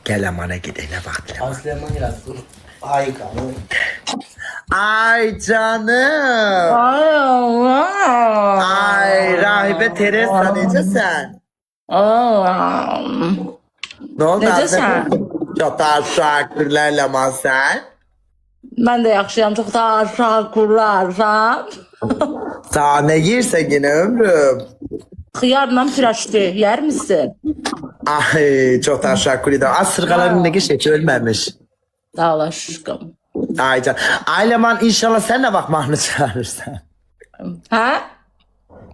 Gel amana gidelim ne vakti. Aslıman yazdı. Ay kanım. Ay canım. Ay Allah. Ay rahibe Teresa necəsən? Ne oldu? Necəsən? Çok teşekkürler Leman sen. Ben de yaxşıyam, çox təşəkkürlər. Sağ ne yersen yine ömrüm. Xiyarla piraşdı, yer misin? Ay çok teşekkür ederim. Asırgaların ne geçti ölmemiş. Sağ ol aşkım. Ay can. Ay Leman inşallah sen de bak mahnı çıkarırsan. Hə?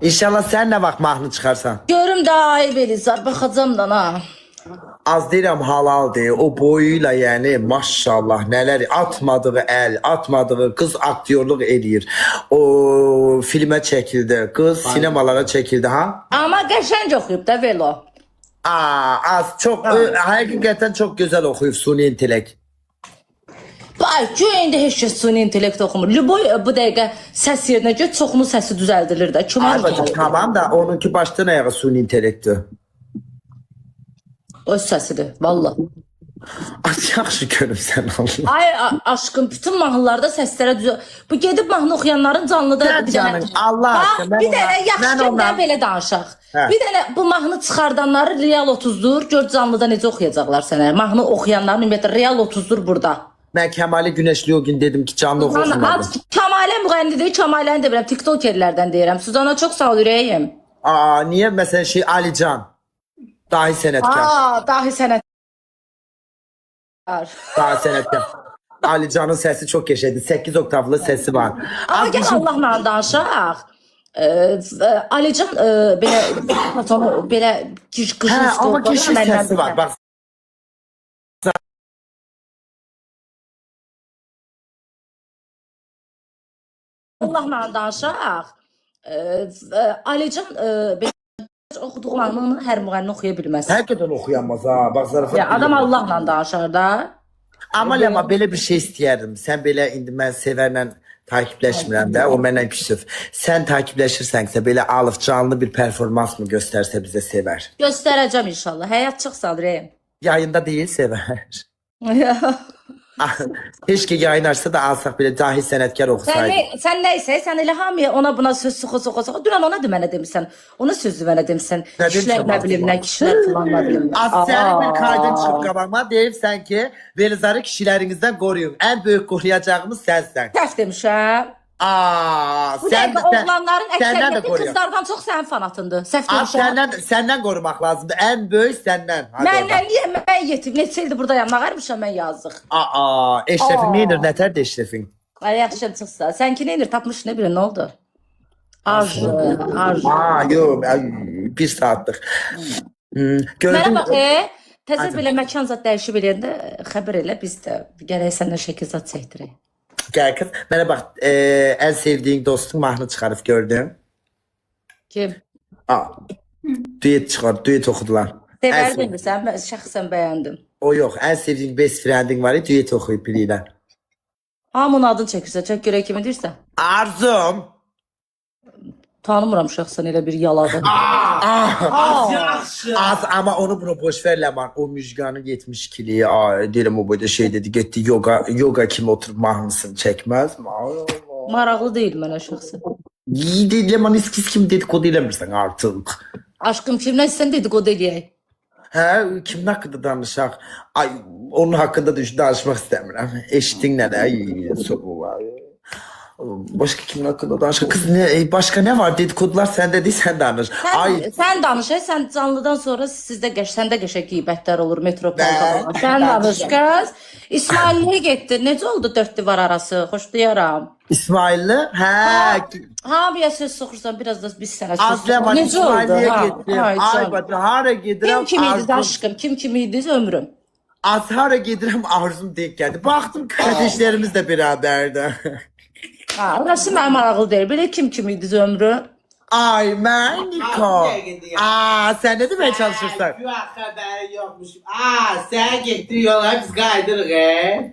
İnşallah sen de bak mahnı çıkarsan. Görüm də ay Belizar, baxacam da ha. Az deyirəm halaldır. O boyuyla yəni maşallah nələr atmadığı el, atmadığı kız aktyorluq eləyir. O filmə çəkildi, kız sinemalara çəkildi ha? Amma qəşəng oxuyub da Velo. Az çok həqiqətən çok güzel oxuyub suni intellekt. Ay, indi heç kəs suni intellekt oxumur. Luboy bu dəqiqə səs yerinə göt, çoxunun səsi düzəldilir də. Ay bacım tamam da onunki başdan ayağa suni intellektdir. Öz səsidir, valla. Yaxşı görürsən Allah. Ay aşkım, bütün mahnılarda səslərə düzəl. Bu gedib mahnı oxuyanların canlıda Sən bir canım, dənə. Allah aşkına, mən Bir ona- dənə mən yaxşı ona- mən belə danışaq. Hə. Bir dənə bu mahnı çıxardanları real 30'dur. Gör canlıda necə oxuyacaqlar sənə. Mahnı oxuyanların ümumiyyətlə real 30'dur burada. Mən Kəmali Günəşli o gün dedim ki canlı Lan oxusun. ad Kəmalə müğənnidir, Kəmaləni də bilirəm, TikTokerlərdən deyirəm. Suzana çox sağ ol ürəyim. Niye mesela şey Alican? Dahi sənətkar. Dahi sənət. Dahi sənətkar. Alican'ın sesi çok yaşadı. 8 oktavlı sesi var. Amma Az bir gəl şey- Allahla danışaq. Alican belə belə qızın Hə, ama kişi sesi var. Bak Allahla danışaq. Alican belə oxuduğu mahnını hər müğənni oxuya bilməz. hakikaten okuyamaz ha. Bak zarafat. Ya adam Allahla danışar da. Ama Lema belə bir şey istəyərdim. Sən belə indi mən Sevərlə takipləşmirəm də. O məndən küsüf. Sən takipləşirsənsə belə alıb canlı bir performans mı göstərsə bizə Sevər? Göstərəcəm inşallah. Həyat çox sağ ol ürəyim. Yayında değil Sevər. Keşke yayın açsa da alsaq belə dahi sənətkar oxusaydı. Sən nəysə, sən elə hamıya ona buna söz soxa. Dünən ona da mənə demisən. Ona sözü mənə demisən. Nə Kişilər demişəm nə bilim, nə kişilər falan nə bilim. Aslen bir kaydın çıkıp qabağıma deyirsən ki, Velizarı kişilərinizdən qoruyun. Ən böyük qoruyacağımız sənsən. Tərs demişəm. Aa, Bu sən dəqiqə oğlanların səndən də əksəriyyəti qoruyun. qızlardan çox sənin fanatındır. Səhv Az demişəm. səndən qorumaq lazımdır. Ən böyük səndən. Hadi Məndən oradan. niyə mən yetim? Neçə ildir buradayam? Nağarmışam mən yazıq. Eşrefin neyinir? Nətər də Eşrefin? Ay yaxşı çıxsa. Sənki neynir? Tapmış nə bilin, nə oldu? Arzu. Yox, bir saatlik. Mənə Gördün bax, təzə Hadi. belə məkan zat dəyişib eləyəndə xəbər elə, biz də gərək səndən şəkil zat çəkdirək. Gəl kız. Mənə bax, ən sevdiyin dostun mahnı çıxarıb gördün. Kim? Düet oxudular. Sevərdim sən, mən şəxsən bəyəndim. O yox, ən sevdiyin best friendin var, düet oxuyub biri ilə. Hamının adını çəkirsə, çək görək kimi deyirsən. Arzum. Tanımıram şəxsən elə bir yaladı. Az ama onu bunu boş ver Leman. O Müjgan'ın 72'liği diyelim o boyda şey dedi. Gitti yoga kim oturup mahnısını çekmez mi? Maraqlı deyil mənə şəxsən. İyi değil Leman eskiz kim dedikodu eləmirsən artık. Aşkım kimdən sən dedikodu eləyək? Hə, kimin hakkında danışaq? Ay, onun hakkında danışmaq istəmirəm. Eşitdin nə də? Ay, sobu var. Başka kimin hakkında danışaq? Kız ne, başka ne var? Dedikodular səndə deyil, sən danış. Sən danış, sən canlıdan sonra səndə qəşəng qeybətlər olur metropolda. Bə- Sən danış qız. İsmail niyə getdi? Necə oldu dörd divar arası? Xoşlayaram. İsmailli? Hə. Hamıya söz soxursan, biraz da biz sənə söz Az Leman Necə oldu? İsmailliyə Ha, getdim. ay Ay canım. bacı, hara gedirəm? Kim kimiydiniz Arzum. aşkım? Kim kimiydiniz ömrüm? Az hara gedirəm arzum denk gəldi. Baxdım kardeşlerimiz də beraberdə. Ha, orası mənə maraqlı deyil. Belə kim kimiydiniz ömrüm? Ay mən Niko. Sən nə deməyə çalışırsan? Şu an haberi yokmuş. Sen gittin yola biz kaydırıq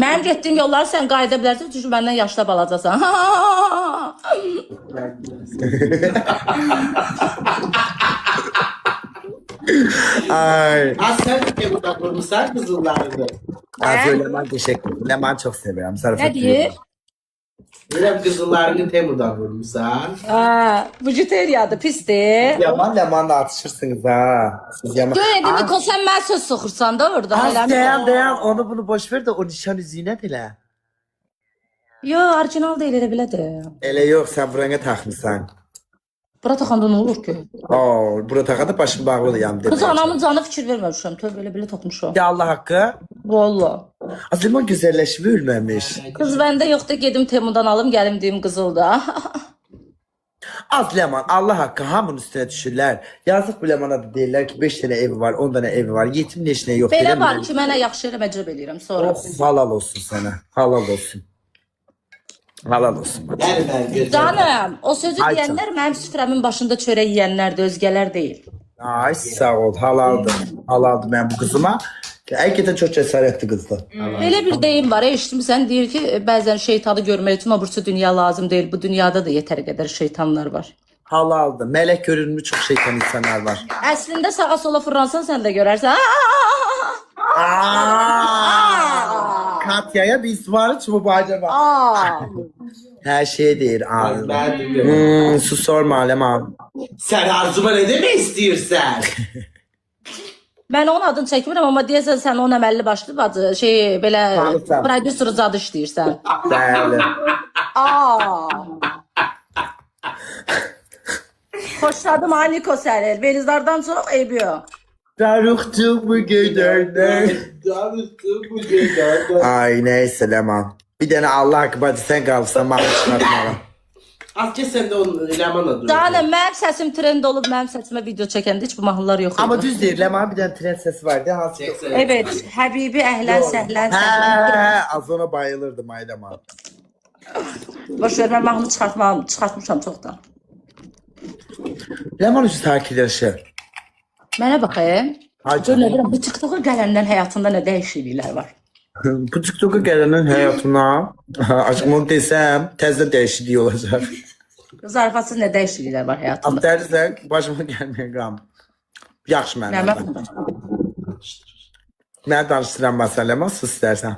Mənim getdiyim yolları sən qayıda bilərsən, çünki məndən yaşda balacasan. Ay. Az sen de Temu'dan vurmuşsan kızıllarını. Az öyle Leman teşekkür ederim. Leman çok severim. Zarafet Ne deyir? Bilmem kızıllarını Temu'dan vurmuşsan. Ha, bujuteriyadır, pisdir. Lemanla atışırsınız ha. Siz Yaman. Göy indi Niko, sen mən söz soxursan da orada. Az Eləmi? dayan onu bunu boş ver de o nişan üzüğüne bile. Yo, orijinal deyil, elə belədir. Ele yok sen buraya takmışsan. Bura taxanda nə olur ki? Oo, burada takada başım bağlı yanım. Kız anamın canı fikir verməmişəm. Tövbe elə belə tapmışam. Ya Allah hakkı. Valla. Az Leman güzelleşip ölmemiş. Kız bəndə yoxdur, gedim Temu'dan alım, gəlim deyim qızılda. Az Leman Allah hakkı hamının üstüne düşürler. Yazık bu Leman'a da değiller ki 5 tane evi var 10 tane evi var. Yetim neşine yok. Belə Bilemem. var ki, mənə yaxşı elə məcəb eləyirəm sonra. Oh, halal olsun sana. Halal olsun. Halal olsun. Yani ben gözüm. Canım, o sözü Ay deyənlər mənim süfrəmin başında çörək yeyənlərdir, özgələr deyil. Ay sağ ol halaldı. Halaldı ben bu kızıma. Hakikaten çok cesaretli kızdı. Belə bir deyim var, eşitmisən, deyir ki, bəzən şeytanı görmək üçün abursu dünya lazım deyil. Bu dünyada da yetər qədər şeytanlar var. Halaldı. Melek görünümü çok şeytan insanlar var. Əslində sağa sola fırlansan sən də görərsən. Katya'ya bir ısmarış mı bu acaba? Aa. Her şey değil. Ağzım. Ben de Su sorma Leman. Sen arzuma ne demek istiyorsan? Mən onun adını çəkmirəm, amma deyəsən sən onun əməlli başlı bacı, belə Tanısan. prodüser zadı işləyirsən. Değerli. Aa. Xoşladım ha Niko səni. Belizlardan çox eybiyor. Darıktı bu gönderden. Tanıştım bu şeyden. Ay neyse Leman. Bir tane Allah hakkı bacı sen kalırsan bana çıkartma. Az sen de onun Leman'a dur. Canım, mənim səsim trend olub, mənim səsimə video çəkəndə heç bu mahnılar yox idi. Ama düz değil Leman bir tane tren sesi vardı. Hasıl. Evet, Həbibi əhlən səhlən səhlən. He, az ona bayılırdım ay Leman. Boş ver, mən mahnı çıxartmışam çoxdan. Leman üstü sakinleşir. Mənə baxayım. Ay Gör canım. nə biləm, bu TikToka gələndən həyatında nə dəyişikliklər var. Bu TikTok'a gelenin hayatına açık onu desem tezde değişikliği olacak. Zarafatsız nə dəyişikliklər var həyatında. Dersen başıma gelmeyen qam. Yaxşı Nə mənə. mən? Mənə danışdıran məsələmə sus istərsən.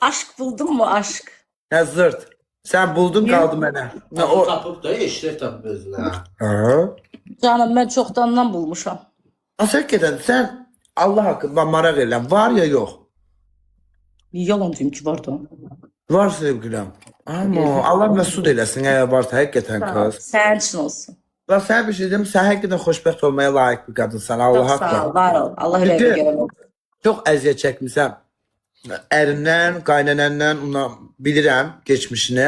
Aşk buldun mu aşk? Hə zırt. Sən buldun qaldı mənə. Nə O o? tapıp da eşref tapıp özüne. Hə? Canım, mən çoxdandan bulmuşam. Hakikaten sən Allah haqqında maraq eləm. Var ya yox? Yalan deyim ki, vardı. Var sevgilim. Amma Allah məsud eləsin əgər varsa həqiqətən qız. Sənin üçün olsun. La sən bir şey deyim, sən həqiqətən xoşbəxt olmaya layiq bir qadınsan. Allah Çox sağ ol, haqqında. var ol. Allah elə Çünki- görə. Çox əziyyət çəkmisən. Ərindən, qaynanəndən ona bilirəm geçmişini.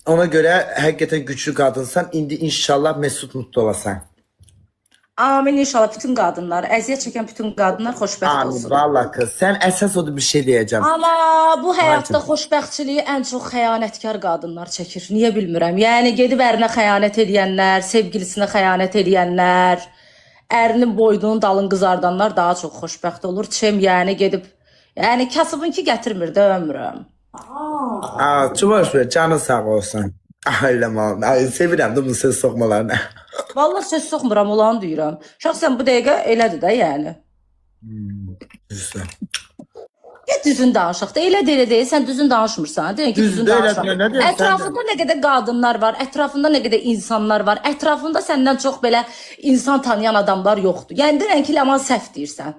Ona görə həqiqətən güclü qadınsan. İndi inşallah mesut mutlu olasan. Amin inşallah bütün qadınlar, əziyyət çəkən bütün qadınlar xoşbəxt Amin. olsun. Vallahi kız. Sən əsas odur bir şey deyəcəm. Amma bu həyatda Aynen. xoşbəxtçiliyi ən çox xəyanətkar qadınlar çəkir. Niyə bilmirəm. Yəni gedib ərinə xəyanət edənlər, sevgilisinə xəyanət edənlər, ərinin boynunun dalın qızardanlar daha çox xoşbəxt olur. Çem yəni gedib, yəni kasıbınki gətirmir də ömrüm. Aa, çuvaş ver. Canın sağ olsun. Ailəməm. Ay, sevirəm də bu söz soxmalarını. Vallahi söz soxmuram, olanı deyirəm. Şəxsən bu dəqiqə elədir də yəni. Düzdür. Get düzün danışaq da, elə də elə deyil, sən düzün danışmırsan. Deyən ki, Düz düzün də elə danışaq. deyil, nə deyirsən Ətrafında nə qədər qadınlar var, ətrafında nə qədər insanlar var, ətrafında səndən çox belə insan tanıyan adamlar yoxdur. Yəni deyən ki, Ləman səhv deyirsən.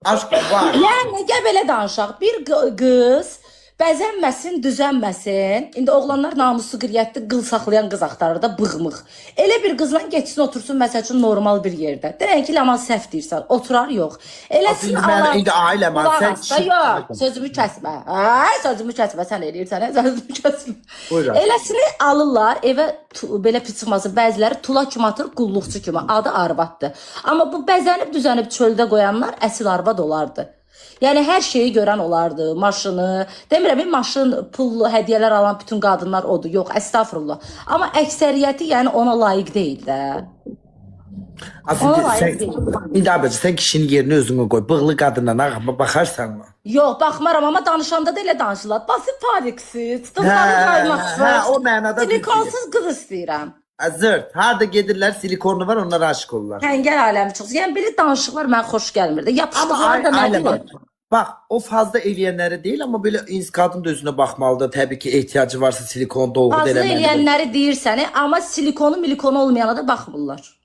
Aşk var. Yəni gəl belə danışaq. Bir qız bəzənməsin, düzənməsin. İndi oğlanlar namuslu qiriyyətli qıl saxlayan qız axtarır da bığmıq. Elə bir qızla getsin otursun məsəl üçün normal bir yerdə. Deyən ki, Ləman səhv deyirsən. Oturar yox. Eləsin Aslında mən alar. indi ailəmə Qulaq sən as da, yox, sözümü kəsmə. Ay, sözümü kəsmə, sən eləyirsən, sözümü kəsmə. Buyurun. Eləsini alırlar, evə belə piçıması, bəziləri tula kimi atır, qulluqçu kimi. Adı arvaddır. Amma bu bəzənib düzənib çöldə qoyanlar əsil arvad olardı. Yəni hər şeyi görən olardı, maşını. Demirəm, maşın, pul, hədiyyələr alan bütün qadınlar odur. Yox, əstəğfurullah. Amma əksəriyyəti yəni ona layiq deyil də. Aslında Ona layiq sen, deyil. indi abicə sən kişinin yerinə özünü qoy. Bığlı qadınla baxarsan mı? Yox, baxmaram, amma danışanda da elə danışırlar. Basit fariksiz, dırnağı qaymaqsız, hə, o mənada silikonsuz qız istəyirəm. Zırt. Harda gedirlər, silikonlu var, onlara aşık olurlar. Həngəl aləmi çox. Yəni belə danışıqlar mənə xoş gəlmirdi. Ama Yapışdıqları da ailə nədir? var. Bak o fazla eləyənləri deyil ama böyle kadın da özüne bakmalıdır. Tabii ki ihtiyacı varsa silikon dolgu Fazla eləməlidir. eləyənləri deyirsən, amma silikonu milikonu olmayana da baxmırlar.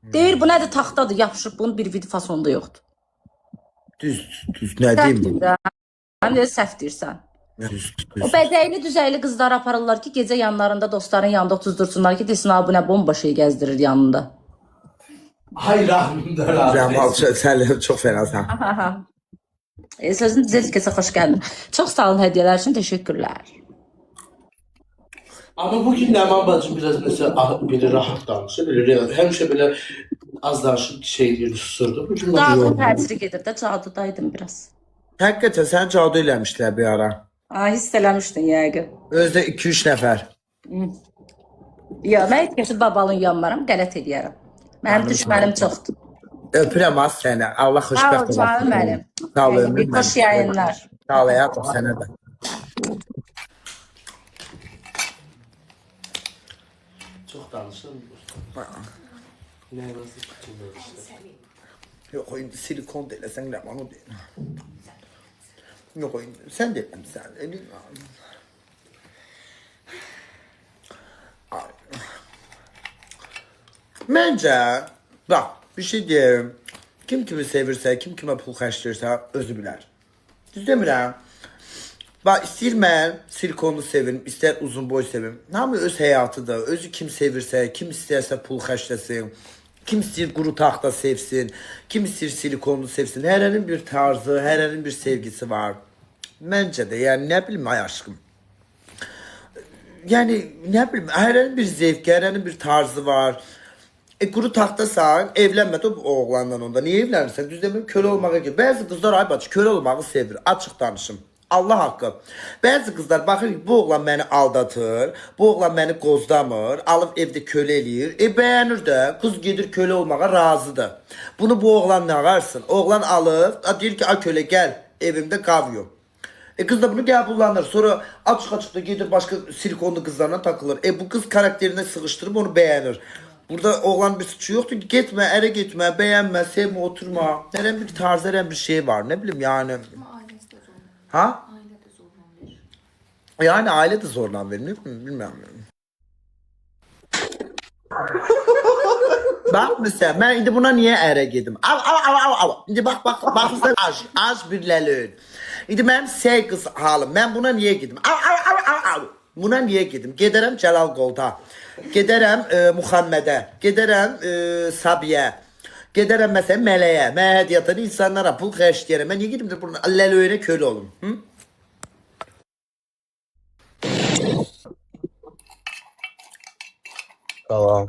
Deyir bu nədir taxtadır, yapışıb bunun bir video fasonda yoxdur. Düz ne diyeyim? Həm də səhv deyirsən. Düz. O bəzəyli düzəyli qızlar aparırlar ki, gecə yanlarında dostların yanında otuzdursunlar ki, desin bu nə bomba şey gəzdirir yanında. Ay rahmimde rahmet. Cemal sen çok fenasan. Sözün düzəliş kəsə xoş gəldin. Çox sağ olun hədiyyələr üçün, təşəkkürlər. Ama bugün Nəman bacım biraz mesela biri rahat danışır. Həmişə belə az danışıb şey deyir, susurdu. Bugün Cadın təsiri gedir də, cadudaydım biraz. Hakikaten sen cadu eləmişlər bir ara. Hiss eləmişdin yəqin. Özde 2-3 nəfər. Ya, mən heç kəsi babalın yanmaram, qələt eləyərəm. Mənim düşmənim çoxdur. Öpürəm az səni. Allah Sağ ol xoşbəxt canım mənim. Sağ ol ömrüm Xoş yayınlar. Sağ ol hayatım sənə də. Çok danışır. Ne nasıl tutulur işte. Yok indi silikon da eləsən ləman o deyil. Yok indi sən də eləmsən. Məncə, bak bir şey diyeyim. Kim kimi sevirsə, kim kimə pul xərcləyirsə özü bilər. Düz demirəm. Bak istəyir mən silikonlu sevim, istər uzun boy sevim. Hamı öz həyatıdır. Özü kim sevirsə, kim istərsə pul xərcləsin. Kim istəyir quru taxta sevsin, kim istəyir silikonlu sevsin. Hərənin bir tarzı, hərənin bir sevgisi var. Məncə də, yəni nə bilim ay aşkım. Yani ne bileyim hərənin bir zevki, hərənin bir tarzı var. Quru taxtasan, evlənmə o oğlandan onda. Niye evlənirsən? Düz demirəm, kölə olmağa gedir. Bəzi qızlar ay bacı kölə olmağı sevir. Açıq danışım. Allah haqqı. Bəzi qızlar baxır ki, bu oğlan məni aldatır, bu oğlan məni qozdamır, alıb evdə kölə eləyir. Bəyənir də, qız gedir kölə olmağa razıdır. Bunu bu oğlan nə qarsın? Oğlan alır, deyir ki, ay kölə gəl, evimdə qav yox. Kız da bunu qəbullanır. Sonra açıq da gedir başka silikonlu kızlarla takılır. Bu kız karakterine sıkıştırıp onu beğenir. Burada oğlan bir suçu yoktu ki gitme, ere gitme, beğenme, sevme, oturma. Neren bir tarz, neren bir şey var. Ne bileyim yani. Ama ailesi de zorlan. Ha? Aile de zorlan verir. Yani aile de zorlan verir. Bilmiyorum. Bak mesela ben indi buna niye ere gedim? Al. İndi bak sen az bir ləlün. İndi mənim sey qız halım. Ben buna niye gedim? Al. Buna niye gedim? Gedərəm Cəlal Qolda. Gedərəm Muhammedə. Gedərəm Sabiyə. Gedərəm məsələn Mələyə. Mən hədiyyatını insanlara pul xərcləyərəm. Ben niye gedim de buna ləlöyünə kölə olum? Hı? Salam.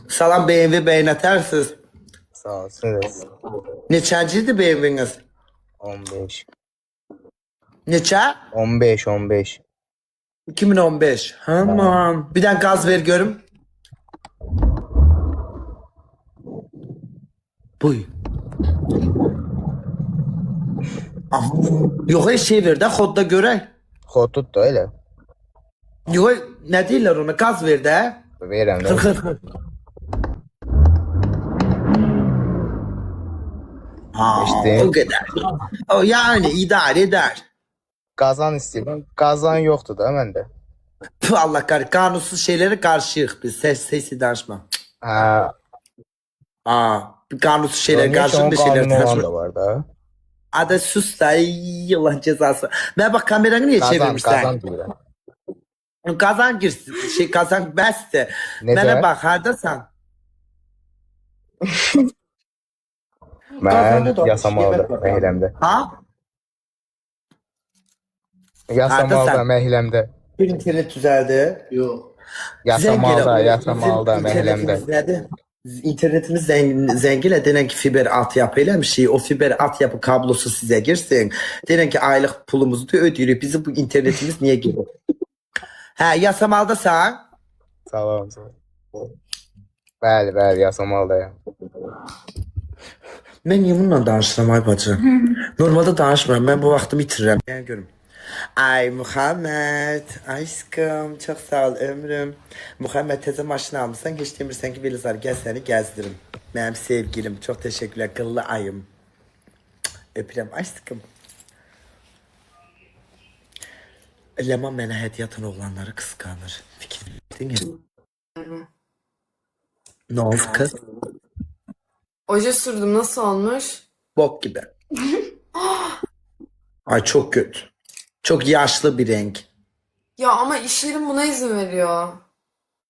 Salam BMW beynətərsiz. Sağ ol. Siz. Neçəncidir BMW'niz? 15. Neçə? 15. 2015. Aman. Bir tane gaz ver görüm. Buy. Aha. Yok şey ver de kodda görək. Xod da elə. Yok ne deyirlər ona gaz ver de. Verirəm də. Kır. Ha, İşte. o kadar. O yani idare eder. Qazan istəyirəm. Qazan yoxdur da məndə. Puh, Allah kahretsin. Kanunsuz şeylere karşıyıq biz. Sesi danışma. Hə. Kanunsuz şeylere karşı bir şeyler Qanun olan danışma. da var da. Ada sus da ey Allah cezası. Ben bak kameranı niye Qazan çevirmişsen? deyirəm. Kazan girsin. Kazan bəsdir. Necə? Mənə bax, hardasan? Mən Qazanı da- Yasamalda, Məhləmdə. Ha? Yasamalda, Hardasan? Məhləmdə. Bir internet düzeldi. Yok. Yasamalda, Məhləmdə. Nədir? İnternetimiz zəngilə denən ki fiber altyapı eləmişik. O fiber altyapı kablosu sizə girsin. Denən ki aylıq pulumuzu da ödəyirik. Bizim bu internetimiz niyə girir? Hə, Yasamaldasan? Salam. Bəli, Yasamaldayam. Mən niyə bununla danışıram ay bacı? Normalda danışmıram. Mən bu vaxtımı itirirəm. Yəni görüm. Ay Muhammed, aşkım çok sağ ol ömrüm. Muhammed teze maşını almışsan hiç demirsen ki Velizar gel seni gezdiririm. Benim sevgilim çok teşekkürler kıllı ayım. Öpürüm aşkım. Leman bana hediyatın oğlanları kıskanır. Fikir verdin mi? Ne oldu kız? Oje sürdüm, nasıl olmuş? Bok gibi. Ay çok kötü. Çok yaşlı bir renk. Ya ama iş yerim buna izin veriyor.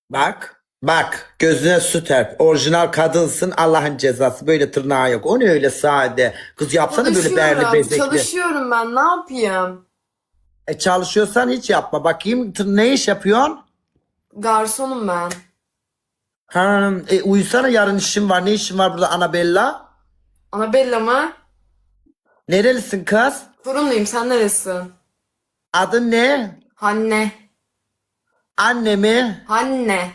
Bak. Bak. Gözüne su terp. Orijinal kadınsın. Allah'ın cezası. Böyle tırnağı yok. O ne öyle sade. Kız yapsana böyle berli bezekli. Çalışıyorum ben, ne yapayım? Çalışıyorsan hiç yapma. Bakayım ne iş yapıyorsun? Garsonum ben. Ha, uyusana yarın işim var. Ne işin var burada Anabella? Anabella mı? Nerelisin kız? Sorumluyum, sen neresin? Adın ne? Hanne. Anne mi? Hanne.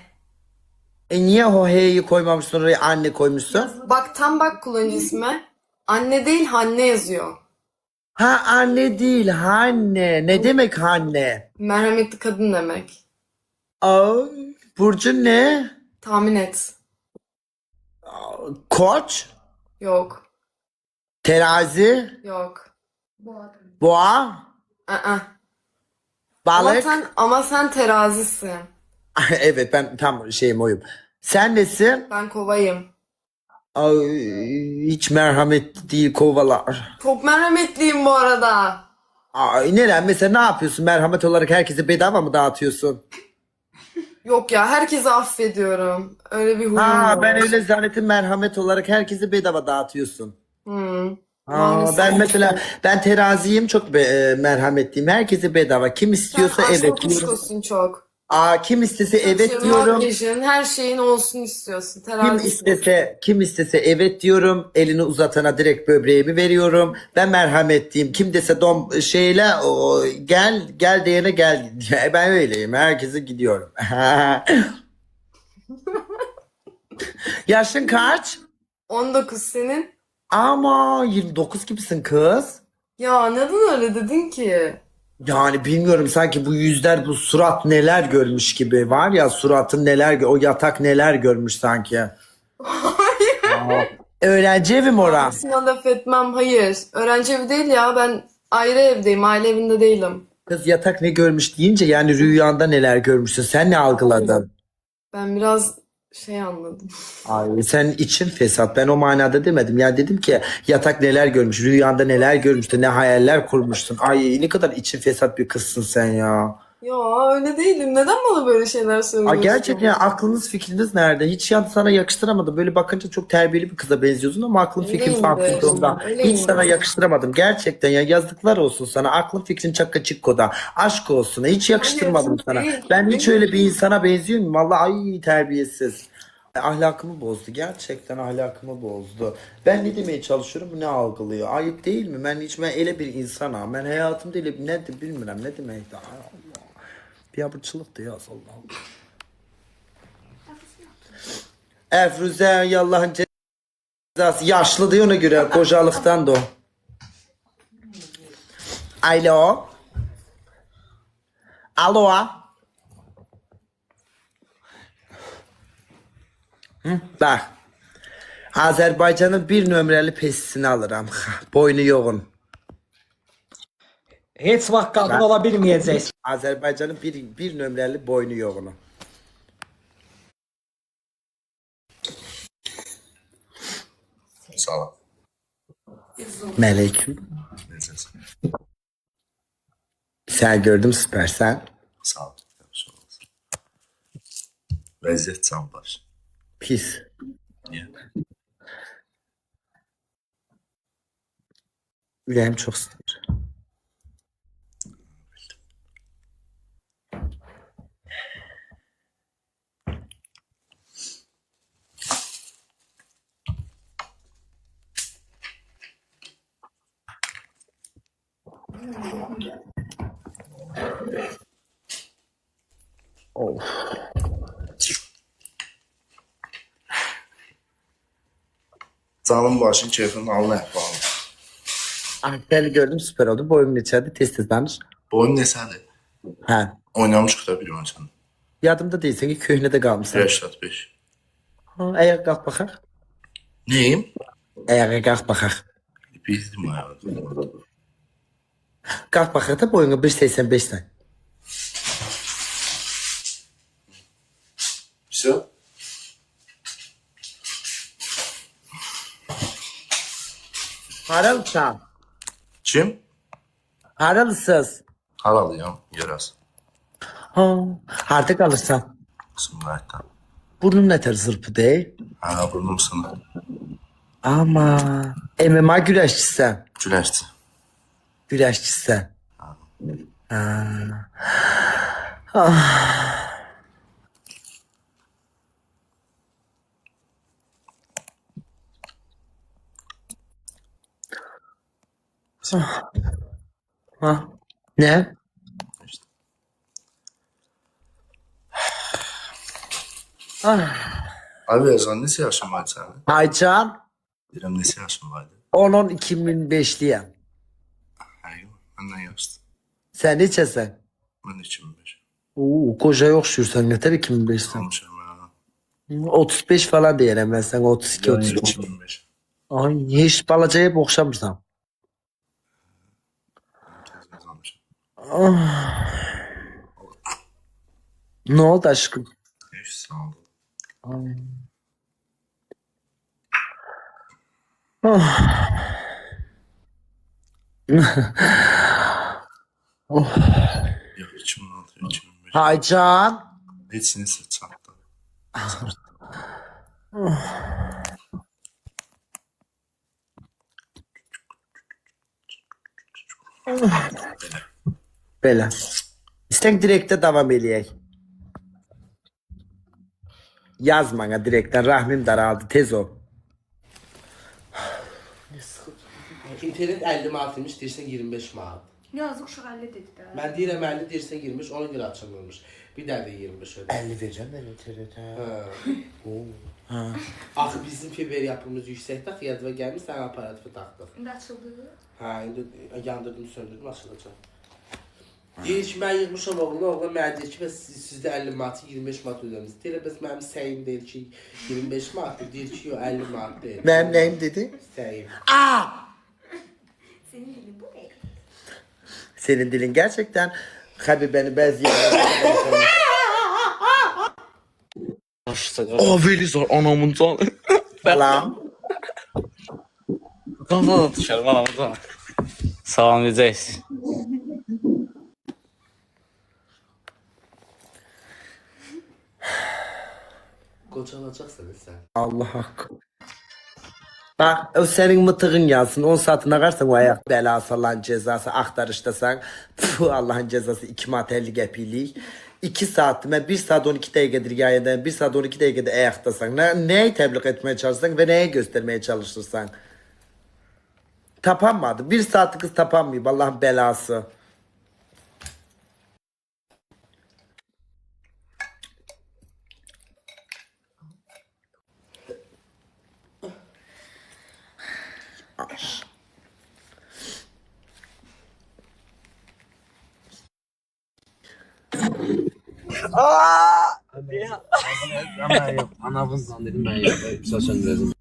Niye o H'yi koymamışsın oraya anne koymuşsun? Bak tam bak kullanıcı ismi. Anne değil, Hanne yazıyor. Ha anne değil anne. Ne demek anne? Merhametli kadın demek. Ay, burcun ne? Tahmin et. Koç? Yok. Terazi? Yok. Boğa? Aa. Balık? Ama sen terazisin. Evet ben tam şeyim oyum. Sen nesin? Ben kovayım. Ay, hiç merhametli değil kovalar. Çok merhametliyim bu arada. Ay neren mesela ne yapıyorsun? Merhamet olarak herkese bedava mı dağıtıyorsun? Yok ya, herkesi affediyorum. Öyle bir huyum Ha var. ben öyle zannettim merhamet olarak herkese bedava dağıtıyorsun. Hmm. Aa, Maalesef. ben mesela ben teraziyim çok merhametliyim. Herkese bedava. Kim istiyorsa Sen evet aşk diyorum. kuşkusun çok. Kim istese evet Saçın, diyorum. makyajın, her şeyin olsun istiyorsun. Kim Terazisin. istese evet diyorum. Elini uzatana direkt böbreğimi veriyorum. Ben merhametliyim. Kim dese şeyle gel diyene gel. Ben öyleyim. Herkese gidiyorum. Yaşın kaç? 19 senin. Ama 29 gibisin kız. Ya neden öyle dedin ki? Yani bilmiyorum sanki bu yüzler bu surat neler görmüş gibi var ya suratın o yatak neler görmüş sanki. Öğrenci evi mi ora? Aslında laf etmem, hayır. Öğrenci evi değil ya, ben ayrı evdeyim, aile evinde değilim. Kız yatak ne görmüş deyince yani rüyanda neler görmüşsün sen ne algıladın? Ben biraz anladım. Ay sen için fesat ben o manada demedim ya dedim ki yatak neler görmüş rüyanda neler görmüştü ne hayaller kurmuşsun. Ay ne kadar için fesat bir kızsın sen ya. Ya öyle değilim. Neden bana böyle şeyler söylüyorsun? Ay gerçekten ya, aklınız fikriniz nerede? Hiç ya sana yakıştıramadım. Böyle bakınca çok terbiyeli bir kıza benziyorsun ama aklın fikrin Öyleyim farklı de, konuda. öyleyim Hiç sana de. yakıştıramadım. Gerçekten ya yazıklar olsun sana. Aklın fikrin çakka çikkoda. Aşk olsun. Hiç yakıştırmadım Hayır, sana. değil. Ben hiç öyle bir insana benziyor muyum? Vallahi ay terbiyesiz. Ahlakımı bozdu. Gerçekten ahlakımı bozdu. Ben ne demeye çalışıyorum ne algılıyor? Ayıp değil mi? Ben öyle bir insanım. Ben hayatımda öyle bir ne de bilmiyorum ne demek. Ay Allah. Bir abırçılık da yaz Allah Allah. Efruze Allah'ın cezası yaşlı diyor ona göre kocalıktan da o. Alo. Alo. Bak. Azerbaycan'ın bir nömrəli pesisini alıram. Boynu yoğun. Heç vaxt qadın ola bilməyəcəksən. Azerbaycan'ın bir nömrəli boynu yoğunu. Salam. Meleküm. Necəsən? Sen gördüm süpersen. Sağ ol. Vəziyyət can baş. Pis. Niyə? Ürəyim çok sıkır. Of. Canım başım keyfin halına əhvalım. Seni gördüm süper oldu. Boyum neçədir? Tez danış. Boyun nesədir? Hə. Oynamışıq da bir oyuncan. Yadımda deyilsən ki, köhnədə qalmısan. 85. Ha, ayağa qalx baxaq. Neyim? Ayağa qalx baxaq. Bildim ayağı. Qalx baxaq da boyunca 1.85-sən. Все? Haralısan? Kim? Haralısınız? Haralıyam, yerəz. Ha, harda qalırsan? Sumraytdan. Burnun nətər zırpı deyil? Hə, burnum sınır. Ama MMA güreşçisən. Güləşçi. Güreşçisən. Ha. Ah. Ha. Ne? İşte. Ah. Abi Özcan neçə yaşın var sənin? Aycan, Deyirəm neçə yaşın vardı? 10 2005'liyim. Hə, məndən yaşlı. Sen neçəsən? Mən 2005. Oo, kocaya oxşuyursan, nətər 2005'sən? Olmuşam mən. 35 falan deyirəm mən sən 32 Yəni 33. 2005. Ay, heç balacaya oxşamırsan. Tez almışam. Ah. Ne oldu aşkım? Heç sağ ol. Ay. Ah. Oh. Yox, 2006, 2005. Aycan. Heç nəsə çatdı. Belə. İstək direktə davam eləyək. Yaz mənə direktdən, rahmim daraldı, tez ol. İnternet 50 manat imiş, deyirsən 25 manat. Yazıq uşaq 50 dedi də. Mən deyirəm 50, deyirsən 25, ona görə açılmamış. Bir də 25 ödə. 50 verəcəm mən internetə. Hə. Axı bizim fiber yapımız yüksəkdir, axı yadıma gəlmiş, sən aparatı taxdıq. İndi açıldı. Hə, indi yandırdım, söndürdüm, açılacaq. Deyir ki, mən yığmışam oğlan mənə deyir ki, bəs sizdə 50 manatı 25 manat ödəmişsiniz. Deyir, bəs mənim səyim deyir ki, 25 manatdır. Deyir ki, yox, 50 manat deyil. Mənim nəyim dedi? Səyim. Senin dilin bu ne? Senin dilin gerçekten Habibe'ni bazı yerlerde Velizar anamın canı. falan. Qandan düşərəm anamızdan. Salam edəcəksiniz. Qocalacaqsan sən. Allah hakkı. Bak o senin mıtığın yansın. 10 saatini ağarsan o ayak belası Allah'ın cezası aktarıştasan. Puh, Allah'ın cezası 2 manat 50 qəpiklik. 2 saat, mən 1 saat 12 dəqiqədir yayındayım. 1 saat 12 dəqiqədə ayaqdasan. Nəyi təbliğ etmeye çalışırsan ve nəyi göstermeye çalışırsan? Tapanmadı. 1 saat kız tapanmayıb Allah'ın belası. Ama yok. Anamızdan dedim ben ya. Güzel söndürelim.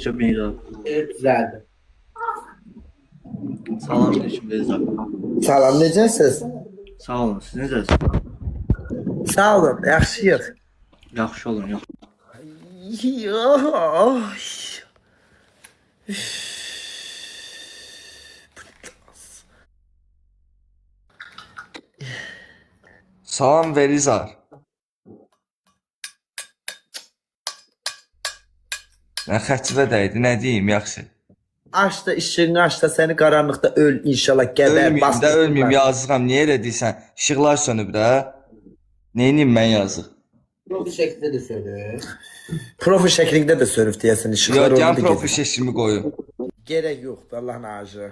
Çok iyi oldu. Evet, düzəldi. Salam aleyküm Bezar. Salam, necəsiz? Sağ olun. Siz necəsiniz? Sağ olun, yaxşıyıq. Yaxşı olun. Yox. Ay. Salam Velizar. Nə xətrə dəydi, nə deyim, yaxşı. Aç da işığını aç da seni karanlıkta öl inşallah geber. Ölməyim də, ölməyim, yazıqam. Niyə elə deyirsən? İşıqlar sönüb də. Neyniyim mən yazıq? Bu şəkildə də söylür. Profi şeklinde de sörüf diyesin ışıklar Yox, orada gəlin da profi gedir. şeklimi qoyum. Gerek yoktu Allah'ın ağacı.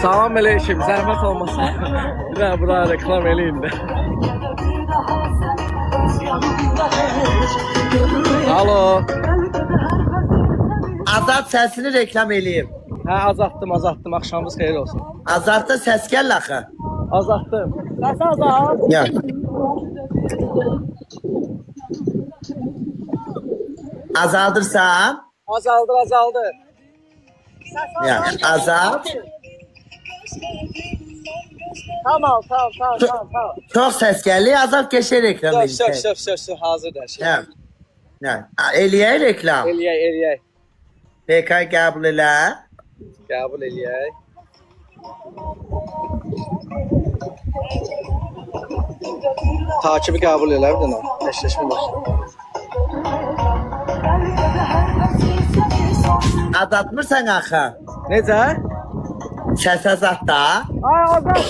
Salam aleyküm, zəhmət olmasın. Bir dənə bura reklam eləyin də. Alo. Azad sesini reklam eləyim. Hə, azaltdım. Axşamınız xeyir olsun. Azadda ses gəl axı. Azaltdım. Səs azalt. Gel. Azaldırsan. Azaldı. Ya azalt. Tamam. Çok ses geldi. Azalt geçe reklam eləyim. Söz hazır da şey. Ya. Ya. Eləyək reklam. Eləyək. PK qəbul elə. Qəbul eləyək. Takibi qəbul elə bir dənə. Eşləşmə başla. Azaltmırsan axı. Necə? Səs azalt da. Ay azalt,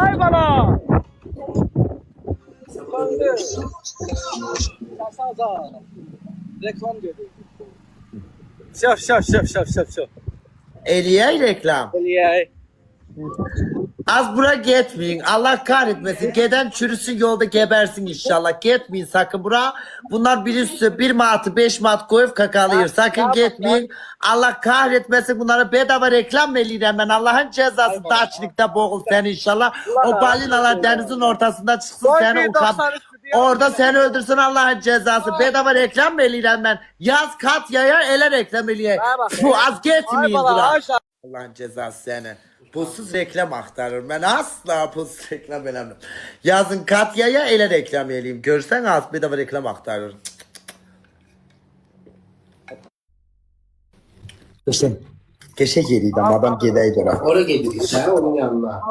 ay bana. Söndür. Səs azalt. Reklam gedir. Şöf. Eləyək reklam. Eləyək. Az bura getmeyin. Allah kahretmesin. Geden çürüsün yolda gebersin inşallah. Getmeyin sakın bura. Bunlar bir üstü 1 manatı 5 manat koyup kakalıyor. Sakın gitmeyin. Allah kahretmesin. Bunlara bedava reklam mı eləyirəm ben? Allah'ın cezası taçlıkta boğul sen inşallah. O balinalar denizin ortasında çıksın seni orada seni öldürsün Allah'ın cezası. Bedava reklam mı eləyirəm ben? Yaz Katya'ya ele reklam eləyək. Bu az getmeyin bura. Allah'ın cezası seni. Pulsuz reklam aktarır. Ben asla pulsuz reklam eləmirəm. Yazın Katya'ya elə reklam eləyim. Görsən az bedava reklam aktarır. Geçek yeriydi ama adam gedəydi ora. Oraya gelirik sen onun yanına.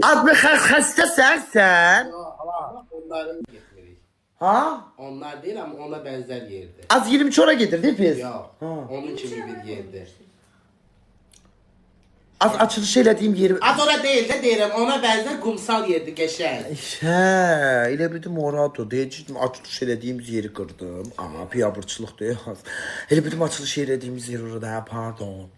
Az bir xəstəsən sən. Onların getmirik. Ha? Onlar değil ama ona benzer yerde. Az 20 çora getirdi biz. Yok. Onun gibi bir yerde. Az açılış elədiyim yeri. Az ora değil de derim ona benzer kumsal yerdi geçen. Hə, elə bildim orada deyəcəm açılış elədiyimiz yeri qırdım. Amma piyabırçılıq deyil. Elə bildim açılış elədiyimiz yer orada. Hə, pardon.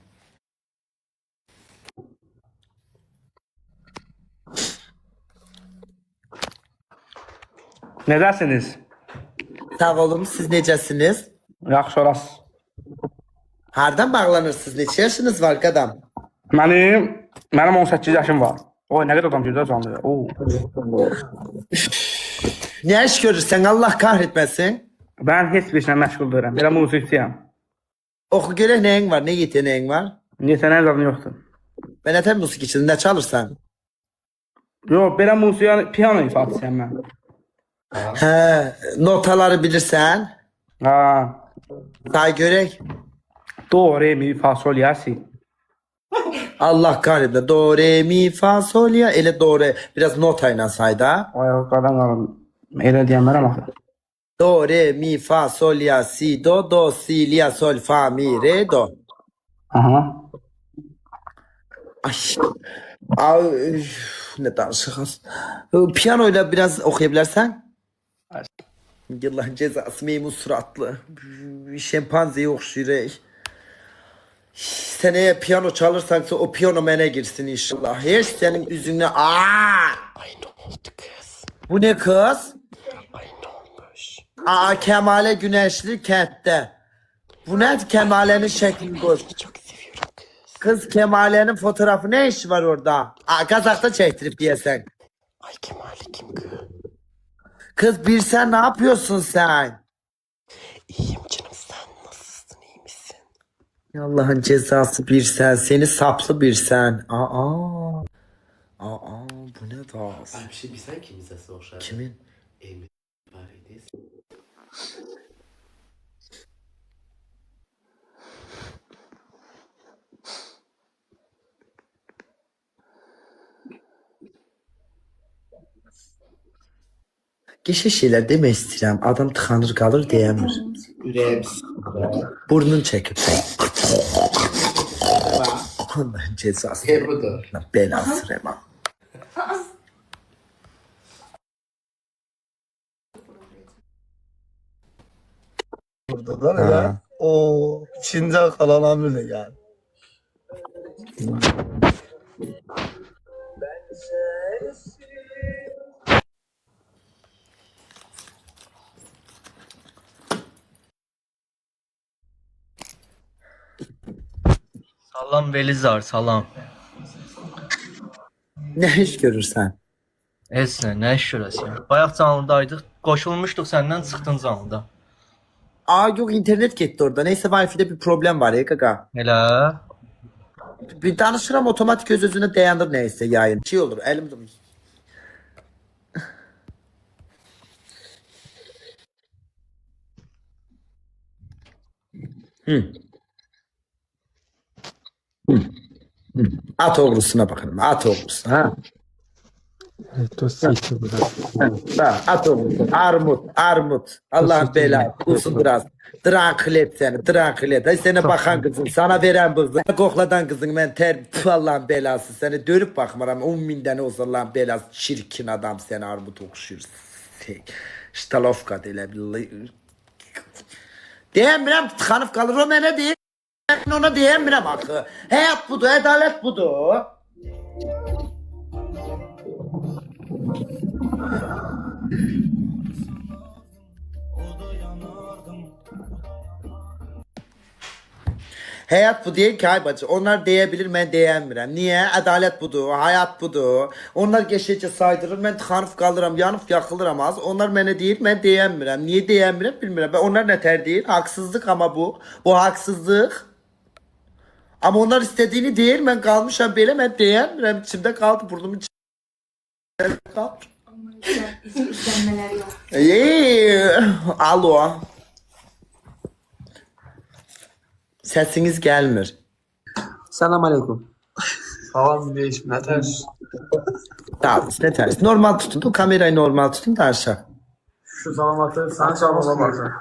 Nədəsiniz? Sağ olun, siz necəsiniz? Yaxşı olasınız. Hardan bağlanırsınız? Neçə yaşınız var qadam? Mənim 18 yaşım var. Oy, nə qədər adam gözəl canlı. Oo. Ne iş görürsən? Allah kahretməsin. Mən heç bir işlə məşğul deyiləm. Belə musiqiciyəm. Oxu görək nəyin var, nə yeteneğin var? Yeteneğim zaten yoxdur. Ben ətəm musiqiçisin, nə çalırsan? Yox, belə musiqi, piano ifaçısıyam mən. Hə, notaları bilirsən? Ha. Say görək. Do, re, mi, fa, sol, ya, si. Allah kahretme. Do, re, mi, fa, sol, ya. Elə do, re. Biraz notayla say da. Ay, qadan. Elə deyənlərəm axı. Do, re, mi, fa, sol, ya, si, do, si, la, sol, fa, mi, re, do. Aha. Ay. Ay, üf, ne danışığız. Piyanoyla biraz okuyabilirsen. Yılların cezası meymun suratlı. Şempanzeye okşayır. Sen eğer piyano çalırsansa o piyano mene girsin inşallah. Hiç senin üzüne Ay ne oldu kız? Bu ne kız? Ay ne olmuş? Kemale Güneşli kentte. Bu ne Kemale'nin şeklini koy. Çok seviyorum kız. Kız Kemale'nin fotoğrafı ne işi var orada? Kazakta çektirip yesen. Ay Kemal'i kim kız? Kız bir sen ne yapıyorsun sen? İyiyim canım sen nasılsın iyi misin? Allah'ın cezası bir sen. Seni saplı bir sen. Bu ne daha? Ay bir şey bilsen kimin sesi okşar? Kimin? Emir Paredes. Geçe şeyler demək istəyirəm. Adam tıxanır qalır deyəmir. Ürəyim Burnun çəkib. Allah'ın cezası. budur. Belası Rema. Burada da öyle. O içinde kalan amir de yani. Salam Belizar, salam. Ne iş görürsən? Heç nə iş görəsən? Bayaq canlıdaydıq, qoşulmuşduq səndən, çıxdın canlıda. Yok internet gitti orada. Neyse Wi-Fi'de bir problem var ya kaka. Elə? Bir danışıram otomatik öz-özünə dayanır neyse yayın. Şey olur elim durur. Hı. Hı. Hı. At oğlusuna bakalım. At oğlusuna. Ha. Ha, at oğlusuna. Armut. Allah bela. Uzun biraz. Dranklet seni. Dranklet. Ay sana bakan kızın. Sana veren kızın. Kokladan kızın. Ben Allah'ın belası. Seni dönüp bakmaram. 10.000 tane olsa Allah'ın belası. Çirkin adam seni armut okşuyor. Ştalovka elə billahi. Deyəmirəm tıxanıb qalır o mənə deyir. Ben ona deyəmirəm axı. Həyat budur, ədalət budur. Hayat bu değil ki ay bacı. Onlar diyebilir ben diyemiyorum. Niye? Adalet budur, hayat budur. Onlar geçici saydırır, ben tıkanıp kalıram, yanıp yakılırım az. Onlar bana değil, ben diyemiyorum. Niye diyemiyorum bilmiyorum. Ben onlar neter değil, haksızlık ama bu. Bu haksızlık. Ama onlar istediğini değil, ben kalmışım böyle, ben diyemiyorum. İçimde kaldı, burnumun içinde kaldı. İzlenmeler yok. Alo. Sesiniz gelmir. Salam aleyküm. Salam Güneş, ne ters? Tamam, ne ters. Normal tutun. O kamerayı normal tutun da aşağı. Şu salamatı sen çalmama bakın.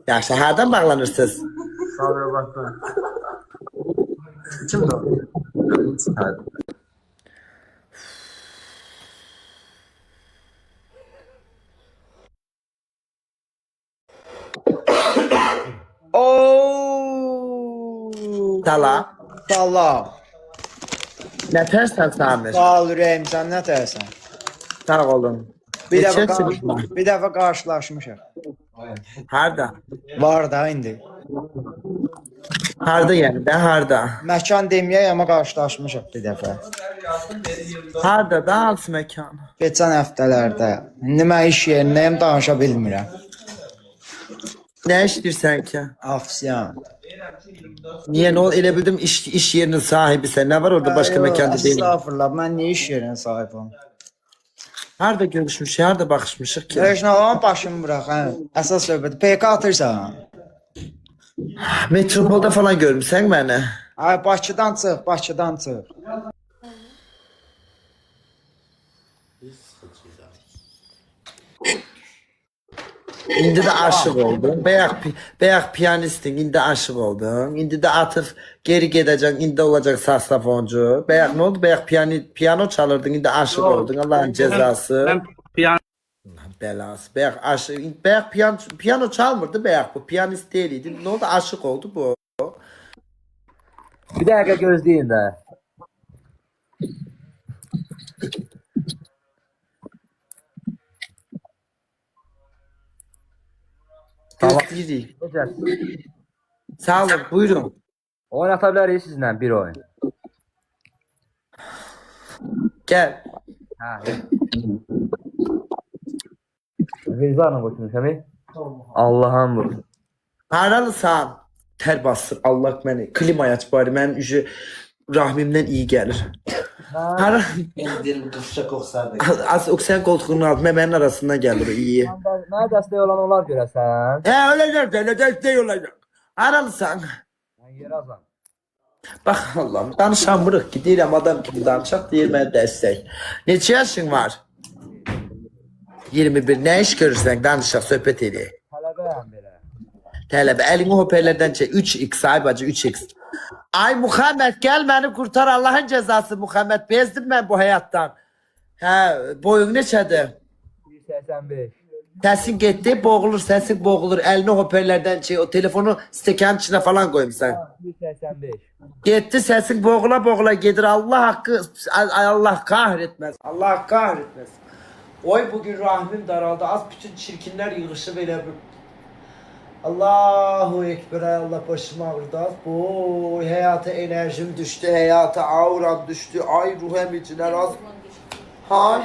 Ya şehirden bağlanırsınız. Sağ bakın. Kim de? Tala. Salam. Ne tersen Samir? Sağ ol ürəyim, sən nə tərsən? Sağ olun. Bir Neçə dəfə, çıxışma? bir dəfə qarşılaşmışıq. Harda? Var da indi. Harda yani? Ben harda? Məkan deməyək, amma qarşılaşmışıq bir dəfə. Harda da hansı mekan? Keçən həftələrdə. İndi mən iş yerindəyim, danışa bilmirəm. Ne iştirsən ki? Afsiyan. Niye ne ol? Elə bildim iş yerinin sahibi sen. Ne var orada başka mekanda değil mi? Estağfurullah, mən niyə iş yerinin sahibiyim? Harda görüşmüşük, harda baxışmışıq ki? Heç nə olan başımı bırax, hə. Əsas söhbət. PK atırsan. Metropolda falan görmüşsən beni. Ay Bakıdan çıx, Bakıdan çıx. İndi de aşık oldum. Beyaz piyanistin, indi aşık oldum. İndi de atıf geri gidecek, indi olacak saksafoncu. Beyaz ne oldu? Beyaz piyano çalırdın, indi aşık oldun. Allah'ın cezası. Ben piyano Belası. Beyaz aşık. Beyaz piyano çalmırdı beyaz bu. Piyanist değildi. Ne oldu? Aşık oldu bu. Bir dakika gözleyin de. Gözleyirik. Sağ olun, buyurun. Oynatabiliriz sizlə bir oyun. Gel. Ha. Vezanı bakın Sami. Allah'ın vursun. Haralısan? Ter bastır Allah beni. Klima aç bari. Ben ücü rahmimden iyi gelir. Hara... Dedim kıfşak oxsardı. Az oksayan koltuğunun altına benim arasından gelir o iyi. Mənə dəstək olan olar görəsən. Öyle destek olacak. Haralısan? Mən yer azam. Bak Allah'ım danışamırıq ki deyirəm adam kimi danışaq deyir mən dəstək. Neçə yaşın var? 21. Ne iş görürsən danışaq söhbət edək. Tələbəyəm belə. Tələbə elini hoparlördən çək 3x ay bacı 3x. Ay Muhammed gel beni kurtar Allah'ın cezası Muhammed. Bezdim ben bu hayattan. Ha boyun neçədir? 185. Sesin gitti boğulur sesin boğulur. Elini hoparlördən çək o telefonu stekanın içine falan koymuşsan. 185. Gitti sesin boğula boğula gelir Allah hakkı Allah kahretmez. Allah kahretmez. Oy bugün rahmim daraldı. Az bütün çirkinler yığışı böyle bir. Allahu Ekber, Allah başım ağrıdı. Bu hayata enerjim düştü, hayata auram düştü. Ay ruh emiciler az. Hay.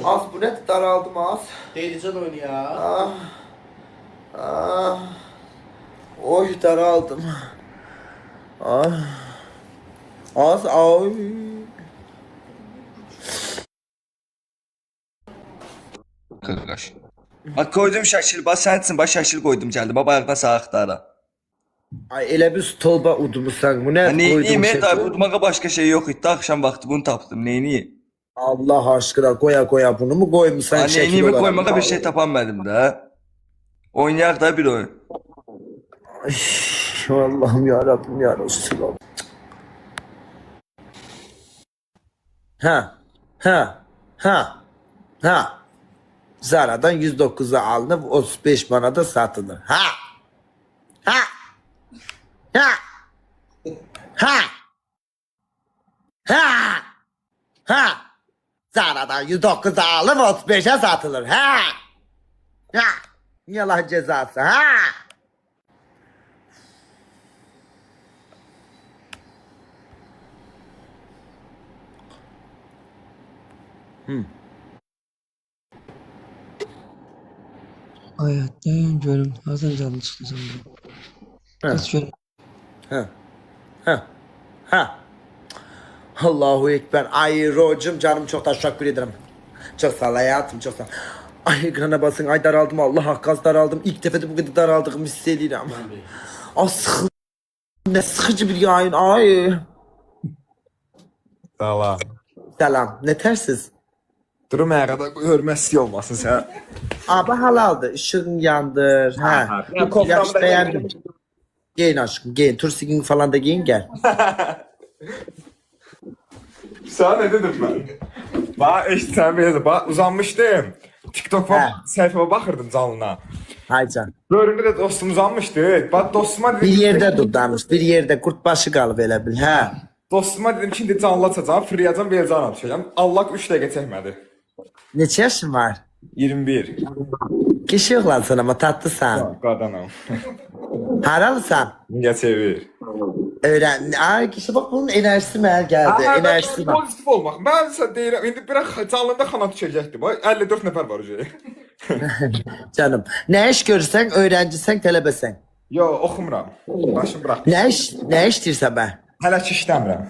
Az bu ne daraldım az. Delican oyunu ya. Ah. Ah. Oy daraldım. Ah. Az ay. Qırqaş. Bak koydum şəkil, bax sənin üçün baş şəkil koydum gəldi. Baba ayaqdan sağ axtara. Ay elə bir stolba udmusan. Bu ne Hani koyduğum yemeğe şey? tabi udmağa başka şey yok idi. Akşam vakti bunu tapdım. Neyini? Allah aşkına koya bunu mu koymuşsan Hani şekil neyini olarak? koymağa bir şey tapanmadım da. Oynayaq da bir oyun. Ay, Allah'ım ya Rabbim ya Resulallah. Ha. Zara'dan 109'a alınıp 35 manada satılır. Ha. Zara'dan 109'a alınıp 35'e satılır. Ha. Yalan cezası. Ha. Hayattan görüm. Hazır canlı çıktı canlı. Kaç görüm. Ha. Allahu Ekber. Ay Rocum canım çok teşekkür ederim. Çok sağ ol hayatım, çok sağ ol. Ay ekrana basın, ay daraldım, Allah hakkı az daraldım. İlk defa bu kadar daraldığımı hissediyorum. Az sıkıldım. Ne sıkıcı bir yayın, ay. Salam. Selam, ne tersiz? Durum ayaqda hörməsi olmasın sən. Abi halaldır, ışığın yandır. Ha. Bu koftamı Yaş da beğendim. Giyin aşkım, giyin. Tursigin falan da giyin gel. Sana ne dedim ben? Bax, eşitsən belə, bax, uzanmışdım. TikTok-a Hə. səhifəmə baxırdım canlına. Hay can. Göründü də dostum uzanmışdı. Bax, dostuma dedim... Bir yerde dur danış, bir yerde kurt başı qalıb elə bil, hə. Dostuma dedim ki, indi canlı açacağım, friyacam, verəcəm düşəcəm. Allah 3 dəqiqə çəkmədi. Neçə yaşın var? 21. Kişi oğlansın ama tatlısan. Qadanam. Haralısan? Mingəçevir. Öğren. Ay kişi bak bunun enerjisi mənə geldi. Enerjisi var. Pozitiv olmaq. Mən sən deyirəm, indi biraz canlıda xana düşəcəkdim. 54 nəfər var ucu. Canım. Ne iş görürsen, öğrencisen, tələbəsən. Yo, oxumuram. Başım bırak. Ne iş deyirsən ben? Hələ ki işləmirəm.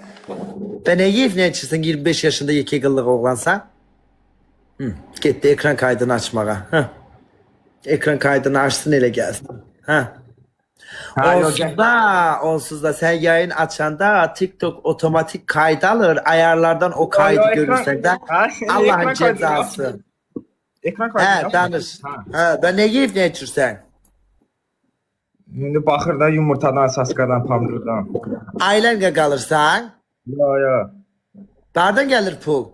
Ben ne yiyip ne içirsin 25 yaşında 2 yıllık oğlansan? Gitti ekran kaydını açmağa. Ekran kaydını açsın ele gelsin. Onsuz da sen yayın açanda TikTok otomatik kayıt alır. Ayarlardan o kaydı görürsen de Allah'ın cezası. Ekran kaydını Danış. Ben ne yiyip ne içirsen? İndi baxır da yumurtadan, saskadan, pomidordan. Ailenle kalırsan? Yo. Nereden gelir pul?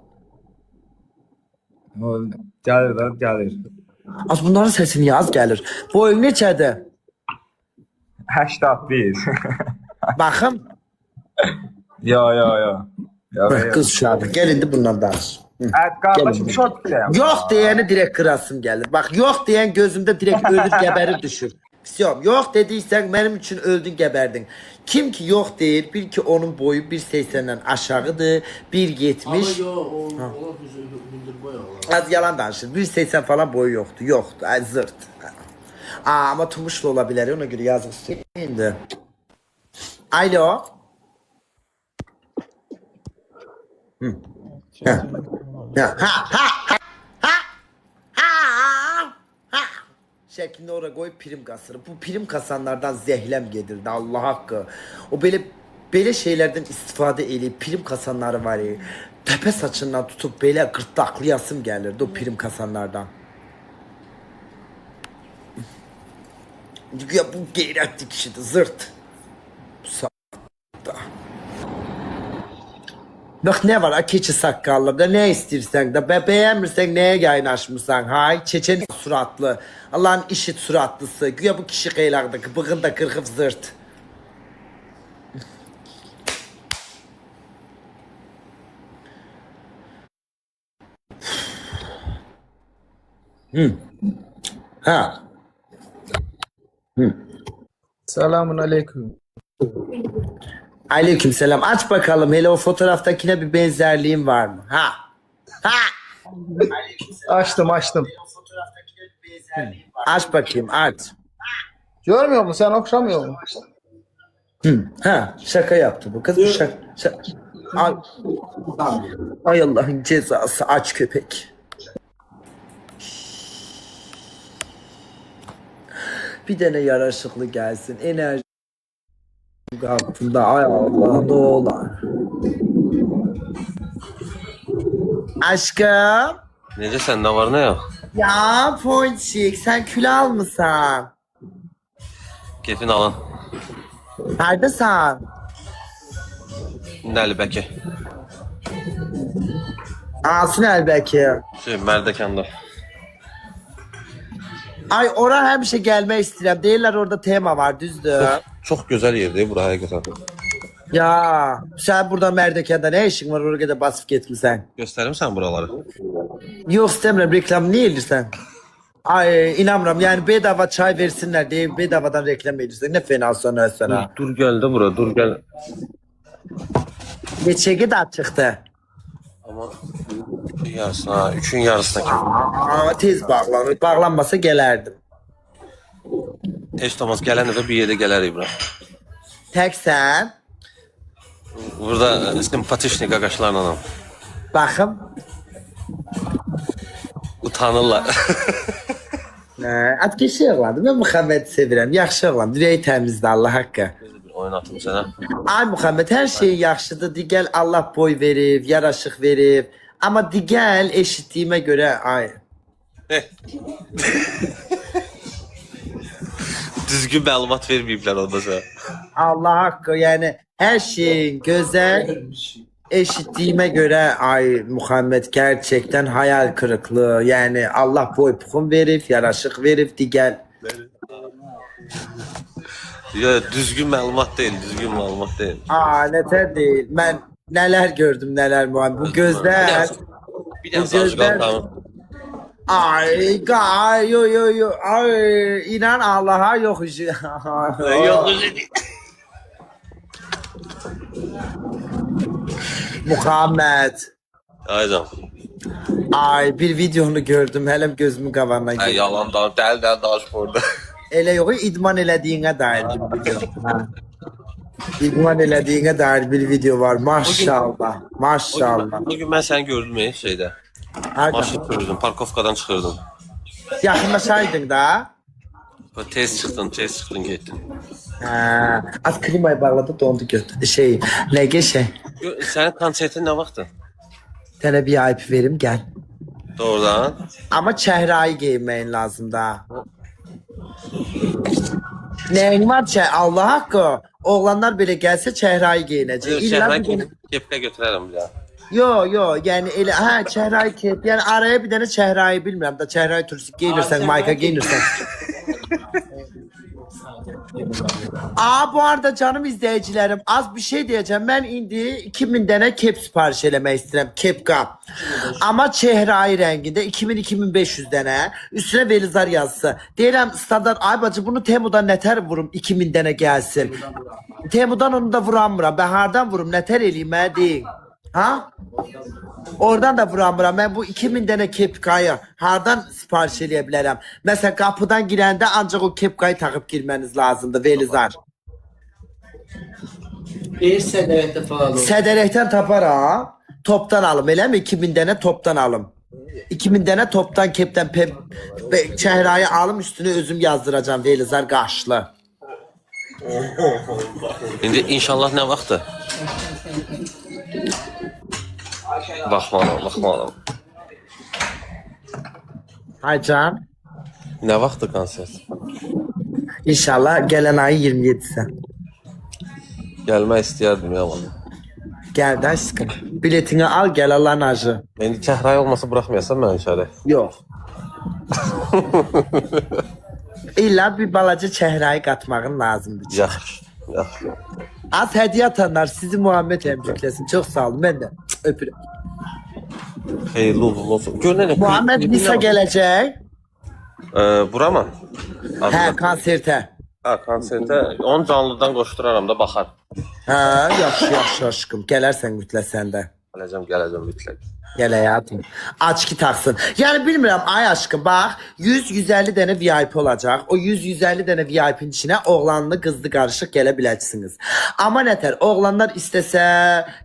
O gəlir də, gəlir. Az bunların sesini yaz gelir. Boyun neçədir? 81. Bakım. Yo. Kız uşağı. Gel indi bundan danış. Qardaşım şort biləyəm. Yok diyeni direkt kırasım gelir. Bak yok diyen gözümde direkt ölür geberir düşür. Yok, yok dediysen benim için öldün geberdin. Kim ki yok değil, bil ki onun boyu 1.80'den aşağıdır, 1.70. Ama yo, ona hündür boy olur. Az yalan danışır. 1.80 falan boyu yoktu. Yoktu. Ay zırt. Ama tumuşlu olabilir. Ona göre yazık söyleyindi. Alo. Şeklinde oraya koyup prim kasırı. Bu prim kasanlardan zehlem gelirdi Allah hakkı. O böyle şeylerden istifade edip prim kasanları var ya. Tepe saçından tutup böyle gırtlaklayasım gelirdi o prim kasanlardan. Ya bu geyretli kişiydi zırt. Bu s***da. Bak ne var keçi sakallı da ne istersen de beğenmirsen neye yaynaşmışsan hay çeçen suratlı Allah'ın işit suratlısı güya bu kişi kıyılardaki bığında kırkıp zırt. Selamun aleyküm. Aleykümselam. Aç bakalım hele o fotoğraftakine bir benzerliğin var mı? Ha. Açtım. Aç bakayım aç. Görmüyor musun? Sen okşamıyor musun? Ha şaka yaptı bu kız. Bu şaka. Ay. Ay Allah'ın cezası aç köpek. Bir tane yaraşıklı gelsin. Enerji altında. Ay Allah ne olur. Aşkım. Necəsən, nə var, nə yox? Ya Ponçik sen kilo almışsan. Keyfin alın. Neredesin? Nəlbəki. Asın elbette. Mərdəkanda. Ay ora hemşe gelme istedim. Değiller orada tema var düzdür. Çox gözəl yerdir bura həqiqətən. Ya sen burada Merdekende ne işin var oraya da basıp gitmişsen? Göstərim sən buraları. Yok istemiyorum reklam niye elirsen? Ay inanmıram yani bedava çay versinler diye bedavadan reklam verirsen ne fena sonra sana. Dur gəl də bura, dur gəl. Geçegi de çıktı. Amma yarısına, üçün yarısına kimi. Aa, tez bağlanır. Bağlanmasa gelerdim. Heç olmaz, gələn dəfə bir yerdə gələrik bura. Tek sen. Burada simpatişnik qaqaşlarla Bakım. utanırlar. Atkeşi oğlandı. Ben Muhammed'i sevirəm. Yaxşı oğlandı. Ürəyi təmizdir Allah haqqı. Bir oyun atım sənə. Ay Muhammed her şey yaxşıdır. Digəl Allah boy verib, yaraşıq verib. Ama digəl eşitdiyimə görə ay. Düzgün məlumat verməyiblər onda sənə. Allah haqqı yani her şeyin güzel eşittiğime göre ay Muhammed gerçekten hayal kırıklığı yani Allah boy puhun verip yaraşık verip digel. Ya düzgün məlumat deyil, düzgün məlumat deyil. Aa neter değil ben neler gördüm neler Muhammed bu gözler. Bir dənə sağcıqal tamam. Ay yo ay inan Allah'a yok işi. Yox, Muhammed. aycan. Ay bir videonu gördüm helem gözümün qavanına Ay girdi. yalan da, dəl danışma orada. Elə yox, idman elədiyinə dair bir video. İdman elədiyinə dair bir video var. Maşallah. Maşallah. Bugün mən səni gördüm şeydə. Harda? Maşın sürdüm, parkovkadan çıxırdım. Yaxınlaşaydın da. Tez çıxdın, getdin. Hə, az klimayı bağladı, dondu götürdü. Nə geçə? Sənin konsertin nə vaxtı? Tənə bir IP verim, gəl. Doğrudan. Amma çəhrayı geyinməyin lazım da. Nəyin var çə? Allah haqqı. Oğlanlar belə gəlsə çəhrayı geyinəcək. Şəhərə gidip kepka götürərəm bir daha. Yo yani elə çəhrayı kep. Yəni araya bir dənə çəhrayı bilmirəm da çəhrayı turşu geyinirsən, mayka geyinirsən. Bu arada canım izleyicilerim az bir şey diyeceğim. Ben indi 2000 tane kep sipariş eləmək istəyirəm. Kepka. Ama çehrayı renginde 2000-2500 tane. Üstüne Velizar yazısı. Deyirəm standart ay bacı bunu Temu'dan nətər vurum 2000 tane gelsin. Temu'dan onu da vuramıram. Ben hardan vurum nətər eləyim mən deyin. Ha? Oradan da vuramıram. Ben bu 2000 tane kepkayı hardan sipariş eləyə bilərəm? Mesela kapıdan girəndə ancaq o kepkayı takıp girmeniz lazımdı Velizar. Bir sədərəkdə falan olur. Sədərəkdən taparam. Toptan alım elə mi? 2000 tane toptan alım. 2000 tane toptan kepten çehrayı alım üstüne özüm yazdıracağım Velizar qaşlı. İndi inşallah nə vaxtı? Baxmalım. Ay can. Nə vaxtı konsert? İnşallah gelen ayı 27'si. Gəlmək istəyərdim ya valla. Gel de aşkım. Biletini al gel Allah'ın acı. İndi çəhray olmasa buraxmayasan mən içəri. Yok. İlla bir balaca çehrayı katmağın lazımdır. Yaxşı. Az hediye atanlar sizi Muhammed emciklesin. Çok sağ olun. Ben de öpürüm. Xeyirli uğurlu olsun. Gör nə? Muhammed Nisa gelecek. Bura mı? He konserte. Ha, konsertə onu canlıdan qoşduraram da baxar. Hə, yaxşı aşkım. Gələrsən mütləq sən də. Gələcəm mütləq. Gəl həyatım. Aç ki taksın. Yəni bilmirəm ay aşkım bax 100-150 dənə VIP olacaq. O 100-150 dənə VIP-in içinə oğlanlı qızlı qarışıq gələ biləcəksiniz. Amma nətər oğlanlar istəsə,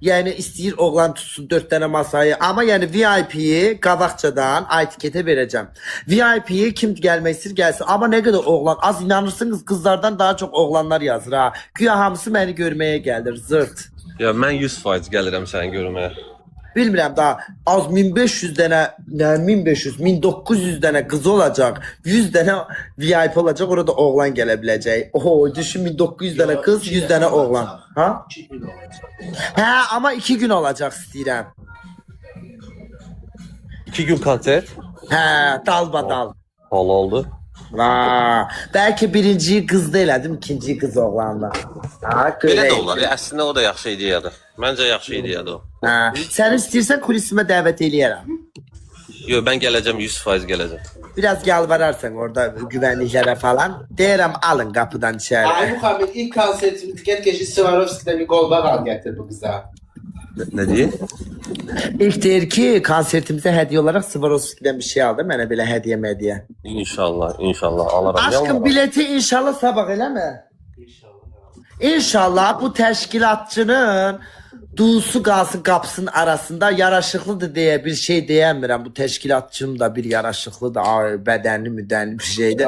yəni istəyir oğlan tutsun 4 dənə masayı. Amma yəni VIP-yi qabaqcadan etiketə verəcəm. VIP-yi kim gəlmək istəyir gəlsin. Amma nə qədər oğlan az inanırsınız qızlardan daha çox oğlanlar yazır ha. Güya hamısı məni görməyə gəlir zırt. Ya mən 100% gəlirəm səni görməyə. Bilmirəm daha az 1500 dənə, nə 1500, 1900 dənə qız olacaq, 100 dənə VIP olacaq, orada oğlan gələ biləcək. Oho, düşün 1900 dənə qız, 100 dənə oğlan. Ha? 2 gün olacaq. Hə, amma 2 gün olacaq istəyirəm. 2 gün konsert. Hə, dalbadal. Oldu. Va, bəlkə birinciyi qızda elədim, ikinciyi qız oğlanla. Ha, Belə də olar. Əslində o da yaxşı ideyadır. Məncə yaxşı ideyadır o. Hə, sən istəyirsən kulisimə dəvət eləyərəm. Yox, mən gələcəm 100% gələcəm. Biraz yalvararsan orada güvənliklərə falan. Deyirəm alın qapıdan içəri. Ay Muhammed ilk konsertimi tiket geçi Swarovski'de bir golbak al getir bu kıza. Nə deyir? İlk deyir ki, konsertimizə hədiyyə olaraq Swarovski'dən bir şey aldı. Mənə belə hədiyyə. İnşallah alaram. Aşkım bileti inşallah sabah eləmə. İnşallah bu təşkilatçının dusu qalsın qapısının arasında yaraşıqlıdır deyə bir şey deyəmirəm. Bu təşkilatçının da bir yaraşıqlıdır, bədənli müdənli bir şeydir.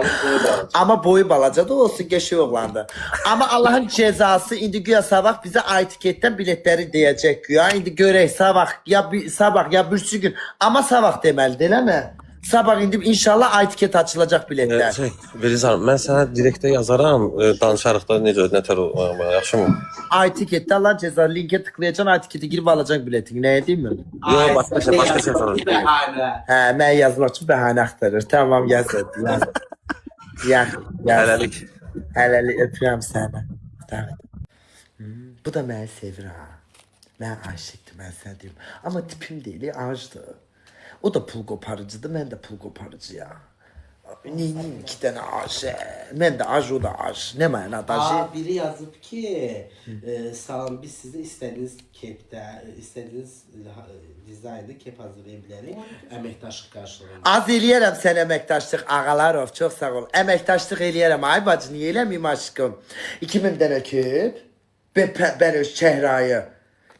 Amma boyu balaca da olsun, qəşəng oğlandır. Amma Allahın cəzası indi güya sabah bizə etiketdən biletləri deyəcək güya. İndi görək sabah ya birisi gün. Amma sabah deməlidir, eləmi? Sabah indi inşallah etiket açılacaq biletlər. Velizar, mən sənə direktə yazaram, danışarıq da necə nətər yaxşı mı? Etiketdə Allah cəza linke tıklayacaksın, etiketi girib alacaksın biletini. Nəyə deyim mi? Yox, başqa şey sorun. Hə, mən yazmaq üçün bəhanə axtarır. Tamam, yaz. Hələlik. Hələlik öpürəm səni. Bu da məni sevir ha. Mən aşıqdır, mən sənə deyim. Amma tipim deyil, acdır. O da pul qoparıcıdır, mən də pul qoparıcı ya. Neyim 2 dənə aşı. Mən də aşı, o da aşı. Nə mənada aşı? Biri yazıb ki, salam biz sizə istədiyiniz kepdə, istədiyiniz dizaynda kep hazırlaya bilərik. Əməkdaşlıq qarşılığında. Az eləyərəm sən əməkdaşlıq Ağalarov, çox sağ ol. Əməkdaşlıq eləyərəm, ay bacı, niyə eləməyim aşkım? 2000 dənə kep, mən öz çəhrayı,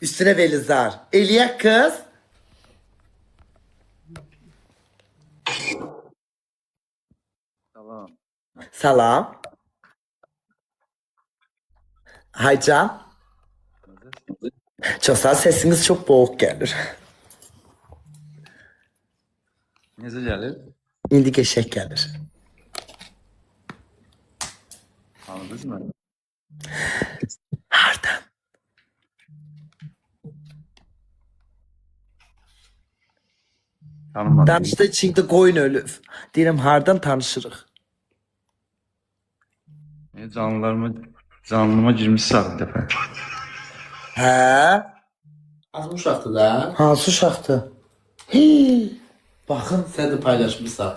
üstünə Velizar. Eləyək qız. Salam. Haycan. Çok sağ ol, sesiniz çok boğuk gelir. Necə gəlir? İndi qəşəng gelir. Anladınız mı? Hardan? Tanımadım. Danışda içində qoyun ölüb. Deyirəm, hardan tanışırıq? Canlıma girmişsə bir dəfə. Hə? Az uşaqdır da. Hansı uşaqdır? Hii. Baxın. Sən də paylaşmışsan.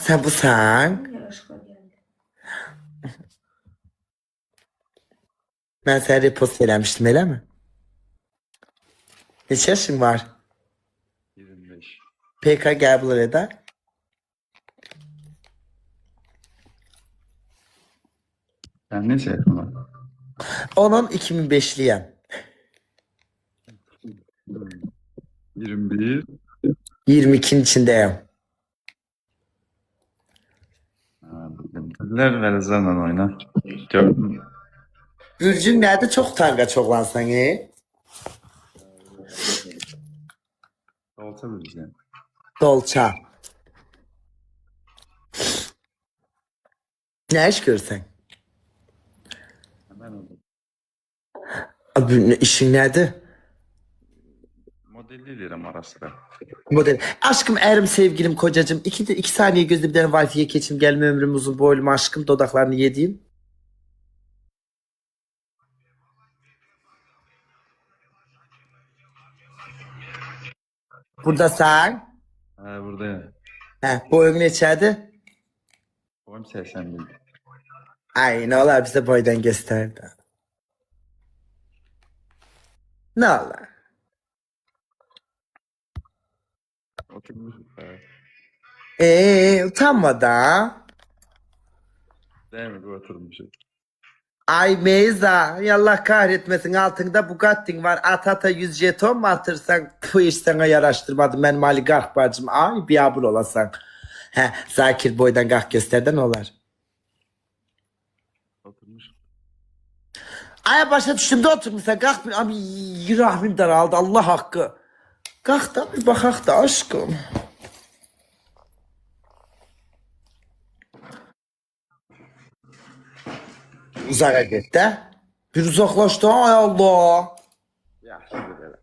Sən busan? Mən səni repost eləmişdim, eləmi? Neçə yaşın var? 25. PK qəbul edər? Sən neçə yaşın var? Onun 2005'liyəm. 21. 22'nin içindəyəm. Diller Velizarla oynar. Gördüm. Gürcün nədir? Çox utanqaç oğlansan, Dolça biləcəm. Dolça. Nə iş görsən? Mən oldum. Abi, işin nədir? Modelli eləyirəm ara sıra. Model. Aşkım, ərim, sevgilim, kocacım. 2 saniye gözlə bir dənə Wi-Fi'ye keçim. Gəlmə ömrüm uzun boylum aşkım. Dodaqlarını yediyim. Buradasan? Hə, buradayım. Hə, boyun neçədir? Boyum 81. Ay ne olar bize boydan göster de. Ne olar? Oturmuşuz. Utanma da. Değil mi? Oturmuşuz. Ay Meyza, Allah kahretmesin altında Bugatti'in var. Ata 100 jeton mu atırsan bu iş sana yaraştırmadı. Ben mali kalk bacım. Ay bir abul olasan. He, Zakir boydan kalk gösterden olar. Oturmuş. Ay başa düştüm de oturmuşsan kalk bir abi rahmim daraldı Allah hakkı. Kalk da bir bakak da aşkım. Uzak git de. Bir uzaklaştı ay Allah. Yaxşıdır elə.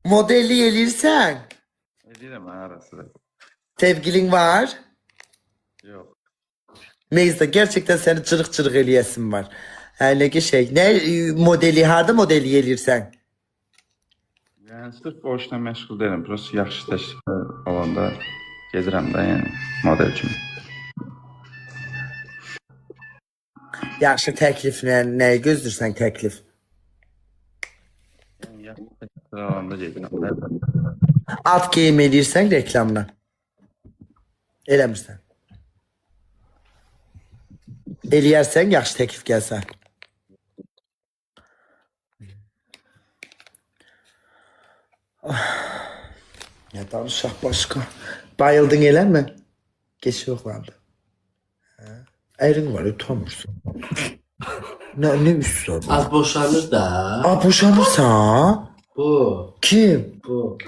Modelli gelirsen. Edirəm ara sıra. Sevgilin var. Yox. Neyse gerçekten seni çırık çırık eleyesin var. Yani ki şey ne modeli harda modeli gelirsen. Yəni sırf o işlə məşğul deyiləm. Prosta yaxşı təklif olanda gedirəm də, yəni model kimi. Yaxşı teklif ne gözlürsen teklif. Yəni yaxşı təklif olanda gedirəm. Alt giyim elirsen reklamla. Eləmirsən. Eləyərsən yaxşı teklif gəlsə. Ne danışaq başka. Bayıldın eləmi? Geç yoxlandı. Ərin var utanmırsan. ne üstü? Az boşanır da. Boşanırsan? Bu. Kim? Bu.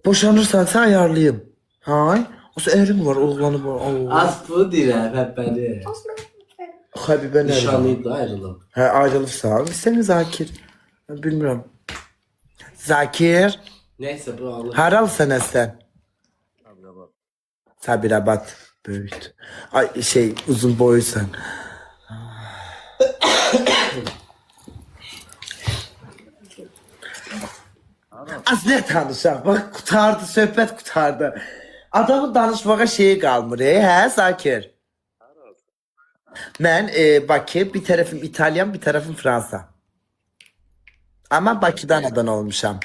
Boşanırsan sen ayarlayayım. Hay? O erin var, oğlanı var. Allah. Az bu deyirəm, hep beni. Habibə nə? Nişanlıydı ayrılıb. Hə, ayrılıbsan. Seni Zakir. Ben bilmiyorum. Zakir. Neyse bu alır. Haralsan sen? Sabirabad. Böyüt. Ay şey uzun boyuysan. Az ne tanışaq? Bak kurtardı, söhbət kurtardı. Adamın danışmağa şeyi qalmır, hə Zakir? Mən Bakı, bir tarafım İtalyan, bir tarafım Fransa. Ama Bakı'dan adan olmuşam.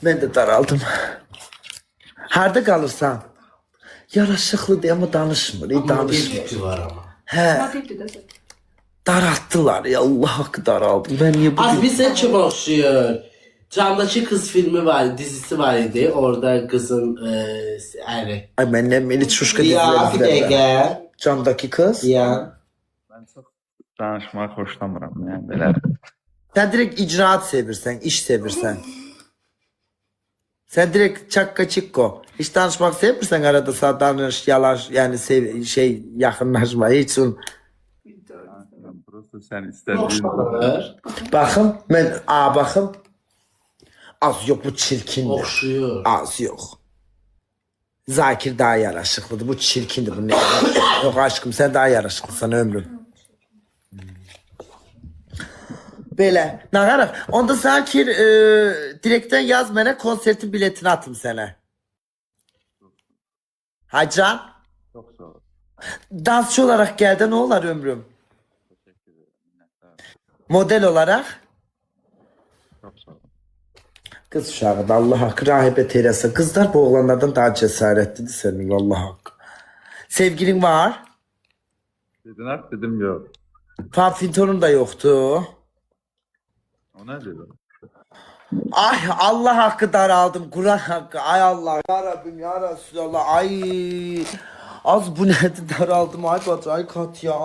Ben de daraldım. Harda kalırsan? Yaraşıklı diye ama danışmır. Danışmır. Bir var ama. He. Daralttılar ya Allah hakkı daraldım. Ben niye Az bugün... bize kim okşuyor? Camdaki Kız filmi var, dizisi var idi. Orada kızın eri. Ay benimle Melit Şuşka Ya bir dizileri. dakika. Camdaki kız. Ya. Mən çox danışmağı xoşlamıram, yəni belə. Sen direkt icraat sevirsen, iş sevirsen. Sen direkt çakka çikko. Hiç danışmak sevirsen arada sağ danış, yalaş yani şey yakınlaşma hiç un. Prosta sən istədiyin Bakın ben bakın. Az yok bu çirkindi. Okşuyor. Az yok. Zakir daha yaraşıklıdı. Bu çirkindi bu ne? Yok aşkım sen daha yaraşıklısın ömrüm. Böyle. Nağaraq. Onda Zakir direkten yaz mənə konsertin biletini atım sənə. Hacan. çox sağ ol. Dansçı olarak geldi ne olur ömrüm? Model olarak? Çox sağ ol. Kız uşağı da Allah hakkı rahibet eylesin. Kızlar bu oğlanlardan daha cesaretlidir senin Allah hakkı. Sevgilin var. Dedin dedim yox. Fanfintonun da yoktu. O ne dedi? Ay Allah hakkı daraldım. Kur'an hakkı. Ay Allah. Ya Rabbim ya Resulallah. Ay. Az bu nedir daraldım. Ay bacı ay kat ya.